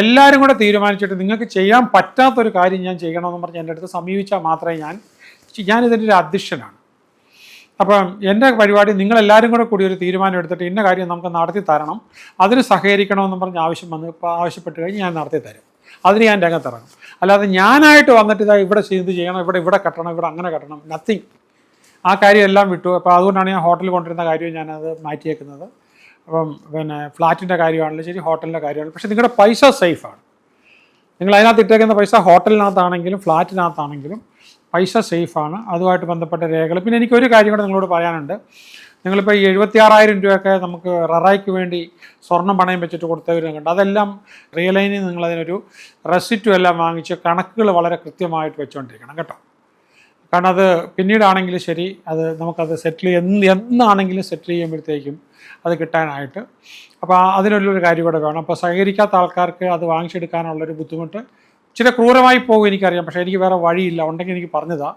എല്ലാവരും കൂടെ തീരുമാനിച്ചിട്ട് നിങ്ങൾക്ക് ചെയ്യാൻ പറ്റാത്തൊരു കാര്യം ഞാൻ ചെയ്യണമെന്ന് പറഞ്ഞ് എൻ്റെ അടുത്ത് സമീപിച്ചാൽ മാത്രമേ ഞാനിതിൻ്റെ ഒരു അധ്യക്ഷനാണ്. അപ്പം എൻ്റെ പരിപാടി നിങ്ങളെല്ലാവരും കൂടെ കൂടി ഒരു തീരുമാനം എടുത്തിട്ട് ഇന്ന കാര്യം നമുക്ക് നടത്തി തരണം, അതിന് സഹകരിക്കണമെന്ന് പറഞ്ഞ് ആവശ്യപ്പെട്ട് കഴിഞ്ഞ് ഞാൻ നടത്തി തരും. അതിന് ഞാൻ രംഗത്തിറങ്ങും. അല്ലാതെ ഞാനായിട്ട് വന്നിട്ട് ഇതാ ഇവിടെ ചെയ്യണം, ഇവിടെ കെട്ടണം, ഇവിടെ അങ്ങനെ കെട്ടണം, നത്തിങ്. ആ കാര്യം എല്ലാം വിട്ടു. അപ്പോൾ അതുകൊണ്ടാണ് ഞാൻ ഹോട്ടലിൽ കൊണ്ടിരുന്ന കാര്യവും ഞാനത് മാറ്റിയേക്കുന്നത്. അപ്പം പിന്നെ ഫ്ലാറ്റിൻ്റെ കാര്യമാണെങ്കിലും ശരി, ഹോട്ടലിൻ്റെ കാര്യമാണെങ്കിലും. പക്ഷേ നിങ്ങളുടെ പൈസ സേഫാണ്. നിങ്ങൾ അതിനകത്ത് ഇട്ടേക്കുന്ന പൈസ ഹോട്ടലിനകത്താണെങ്കിലും ഫ്ലാറ്റിനകത്താണെങ്കിലും പൈസ സേഫാണ്. അതുമായിട്ട് ബന്ധപ്പെട്ട രേഖകൾ. പിന്നെ എനിക്കൊരു കാര്യം കൂടെ നിങ്ങളോട് പറയാനുണ്ട്. നിങ്ങളിപ്പോൾ ഈ 76,000 രൂപയൊക്കെ നമുക്ക് ററായ്ക്ക് വേണ്ടി സ്വർണം പണയം വെച്ചിട്ട് കൊടുത്തവരുണ്ട്. അതെല്ലാം റിയൽ ലൈനിൽ നിങ്ങളതിനൊരു റെസിറ്റും എല്ലാം വാങ്ങിച്ച് കണക്കുകൾ വളരെ കൃത്യമായിട്ട് വെച്ചുകൊണ്ടിരിക്കണം കേട്ടോ. കാരണം അത് പിന്നീടാണെങ്കിലും ശരി, അത് നമുക്കത് എന്നാണെങ്കിലും സെറ്റിൽ ചെയ്യുമ്പോഴത്തേക്കും അത് കിട്ടാനായിട്ട്. അപ്പോൾ അതിനുള്ളൊരു കാര്യം കൂടെ വേണം. അപ്പോൾ സഹകരിക്കാത്ത ആൾക്കാർക്ക് അത് വാങ്ങിച്ചെടുക്കാനുള്ളൊരു ബുദ്ധിമുട്ട് ഇച്ചിരി ക്രൂരമായി പോകും, എനിക്കറിയാം. പക്ഷേ എനിക്ക് വേറെ വഴിയില്ല. ഉണ്ടെങ്കിൽ എനിക്ക് പറഞ്ഞതാ,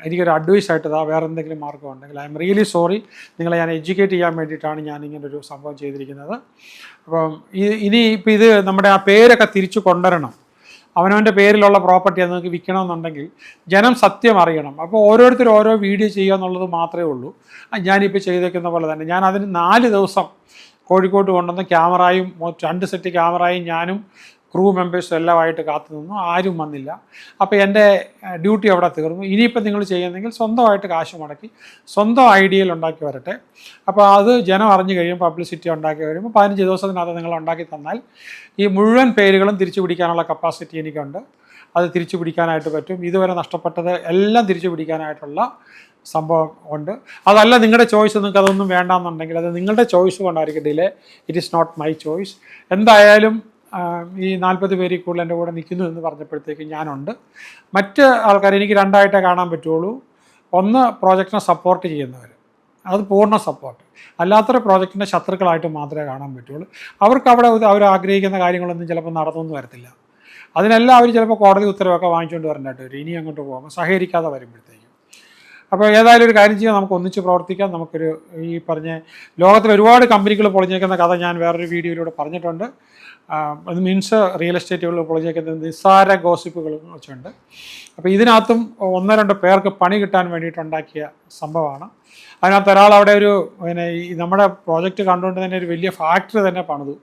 എനിക്കൊരു അഡ്വൈസ് ആയിട്ടതാ. വേറെ എന്തെങ്കിലും മാർഗ്ഗം ഉണ്ടെങ്കിൽ ഐ എം റിയലി സോറി. നിങ്ങളെ ഞാൻ എഡ്യൂക്കേറ്റ് ചെയ്യാൻ വേണ്ടിയിട്ടാണ് ഞാനിങ്ങനൊരു സംഭവം ചെയ്തിരിക്കുന്നത്. അപ്പം ഇനിയിപ്പോൾ ഇത് നമ്മുടെ ആ പേരൊക്കെ തിരിച്ചു കൊണ്ടുവരണം. അവനവൻ്റെ പേരിലുള്ള പ്രോപ്പർട്ടി അത് നിങ്ങൾക്ക് വിൽക്കണമെന്നുണ്ടെങ്കിൽ ജനം സത്യം അറിയണം. അപ്പോൾ ഓരോരുത്തരും ഓരോ വീഡിയോ ചെയ്യുക എന്നുള്ളത് മാത്രമേ ഉള്ളൂ. ഞാനിപ്പോൾ ചെയ്തേക്കുന്ന പോലെ തന്നെ ഞാൻ അതിന് 4 ദിവസം കോഴിക്കോട്ട് കൊണ്ടുവന്ന് ക്യാമറയും 2 സെറ്റ് ക്യാമറയും ഞാനും ക്രൂ മെമ്പേഴ്സും എല്ലാമായിട്ട് കാത്തു നിന്നു. ആരും വന്നില്ല. അപ്പോൾ എൻ്റെ ഡ്യൂട്ടി അവിടെ തീർന്നു. ഇനിയിപ്പോൾ നിങ്ങൾ ചെയ്യുന്നെങ്കിൽ സ്വന്തമായിട്ട് കാശ് മുടക്കി സ്വന്തം ഐഡിയയിൽ ഉണ്ടാക്കി വരട്ടെ. അപ്പോൾ അത് ജനം അറിഞ്ഞു കഴിയുമ്പോൾ, പബ്ലിസിറ്റി ഉണ്ടാക്കി കഴിയുമ്പോൾ 15 ദിവസത്തിനകത്ത് നിങ്ങൾ ഉണ്ടാക്കി തന്നാൽ ഈ മുഴുവൻ പേരുകളും തിരിച്ചു പിടിക്കാനുള്ള കപ്പാസിറ്റി എനിക്കുണ്ട്. അത് തിരിച്ചു പിടിക്കാനായിട്ട് പറ്റും. ഇതുവരെ നഷ്ടപ്പെട്ടത് എല്ലാം തിരിച്ചു പിടിക്കാനായിട്ടുള്ള സംഭവം ഉണ്ട്. അതല്ല നിങ്ങളുടെ ചോയ്സ്, നിങ്ങൾക്ക് അതൊന്നും വേണ്ടാന്നുണ്ടെങ്കിൽ അത് നിങ്ങളുടെ ചോയ്സ് കൊണ്ടായിരിക്കും delay. It is not my choice. എന്തായാലും ഈ 40 പേരിൽ കൂടുതൽ എൻ്റെ കൂടെ നിൽക്കുന്നു എന്ന് പറഞ്ഞപ്പോഴത്തേക്ക് ഞാനുണ്ട്. മറ്റ് ആൾക്കാർ എനിക്ക് 2 ആയിട്ടേ കാണാൻ പറ്റുള്ളൂ. ഒന്ന് പ്രോജക്റ്റിനെ സപ്പോർട്ട് ചെയ്യുന്നവർ, അത് പൂർണ്ണ സപ്പോർട്ട്. അല്ലാത്തൊരു പ്രോജക്റ്റിൻ്റെ ശത്രുക്കളായിട്ട് മാത്രമേ കാണാൻ പറ്റുള്ളൂ. അവർക്ക് അവിടെ അവർ ആഗ്രഹിക്കുന്ന കാര്യങ്ങളൊന്നും ചിലപ്പോൾ നടന്നൊന്നും വരത്തില്ല. അതിനെല്ലാം അവർ ചിലപ്പോൾ കോടതി ഉത്തരവൊക്കെ വാങ്ങിച്ചുകൊണ്ട് വരേണ്ടതായിട്ട് വരും ഇനി അങ്ങോട്ട് പോകുമ്പോൾ, സഹകരിക്കാതെ വരുമ്പോഴത്തേക്കും. അപ്പോൾ ഏതായാലും ഒരു കാര്യം ചെയ്യാം, നമുക്ക് ഒന്നിച്ച് പ്രവർത്തിക്കാം. നമുക്കൊരു ഈ പറഞ്ഞ ലോകത്തിൽ ഒരുപാട് കമ്പനികൾ പൊളിഞ്ഞേക്കുന്ന കഥ ഞാൻ വേറൊരു വീഡിയോയിലൂടെ പറഞ്ഞിട്ടുണ്ട്. അത് മീൻസ് റിയൽ എസ്റ്റേറ്റുകൾ പൊളിഞ്ഞേക്കുന്ന നിസ്സാര ഗോസിപ്പുകൾ വെച്ചുണ്ട്. അപ്പോൾ ഇതിനകത്തും 1-2 പേർക്ക് പണി കിട്ടാൻ വേണ്ടിയിട്ടുണ്ടാക്കിയ സംഭവമാണ്. അതിനകത്ത് ഒരാൾ അവിടെ ഒരു പിന്നെ ഈ നമ്മുടെ പ്രോജക്റ്റ് കണ്ടുകൊണ്ട് തന്നെ ഒരു വലിയ ഫാക്ടറി തന്നെ പണിതു.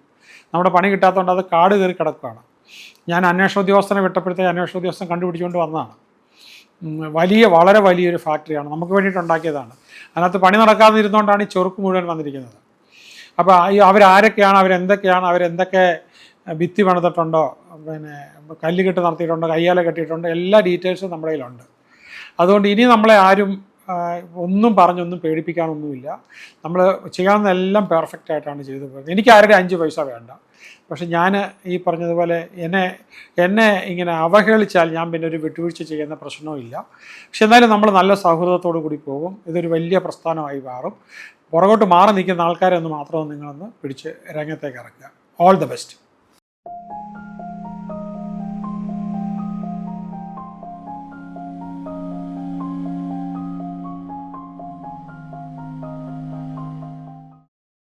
നമ്മുടെ പണി കിട്ടാത്തതുകൊണ്ട് അത് കാട് കയറി കിടക്കുകയാണ്. ഞാൻ അന്വേഷണ ഉദ്യോഗസ്ഥനെ വിട്ടപ്പോഴത്തേക്ക് അന്വേഷണ ഉദ്യോഗസ്ഥൻ കണ്ടുപിടിച്ചുകൊണ്ട് വന്നതാണ്. വളരെ വലിയൊരു ഫാക്ടറിയാണ്, നമുക്ക് വേണ്ടിയിട്ടുണ്ടാക്കിയതാണ്. അതിനകത്ത് പണി നടക്കാതെ ഇരുന്നുകൊണ്ടാണ് ഈ ചൊറുക്ക് മുഴുവൻ വന്നിരിക്കുന്നത്. അപ്പോൾ അവരാരൊക്കെയാണ്, അവരെന്തൊക്കെ ഭിത്തി പണിതിട്ടുണ്ടോ, പിന്നെ കല്ലുകെട്ട് നടത്തിയിട്ടുണ്ടോ, കയ്യാല കെട്ടിയിട്ടുണ്ടോ, എല്ലാ ഡീറ്റെയിൽസും നമ്മുടെ കയ്യിലുണ്ട്. അതുകൊണ്ട് ഇനി നമ്മളെ ആരും ഒന്നും പറഞ്ഞൊന്നും പേടിപ്പിക്കാനൊന്നുമില്ല. നമ്മൾ ചെയ്യാവുന്നതെല്ലാം പെർഫെക്റ്റ് ആയിട്ടാണ് ചെയ്തു പോകുന്നത്. എനിക്ക് ആരുടെ 5 പൈസ വേണ്ട. പക്ഷെ ഞാൻ ഈ പറഞ്ഞതുപോലെ എന്നെ ഇങ്ങനെ അവഹേളിച്ചാൽ ഞാൻ പിന്നെ ഒരു വിട്ടുവീഴ്ച ചെയ്യുന്ന പ്രശ്നവും ഇല്ല. പക്ഷെ എന്നാലും നമ്മൾ നല്ല സൗഹൃദത്തോടു കൂടി പോകും. ഇതൊരു വലിയ പ്രസ്ഥാനമായി മാറും. പുറകോട്ട് മാറി നിൽക്കുന്ന ആൾക്കാരെ ഒന്ന് മാത്രം നിങ്ങളൊന്ന് പിടിച്ച് രംഗത്തേക്ക് ഇറക്കുക. All the best.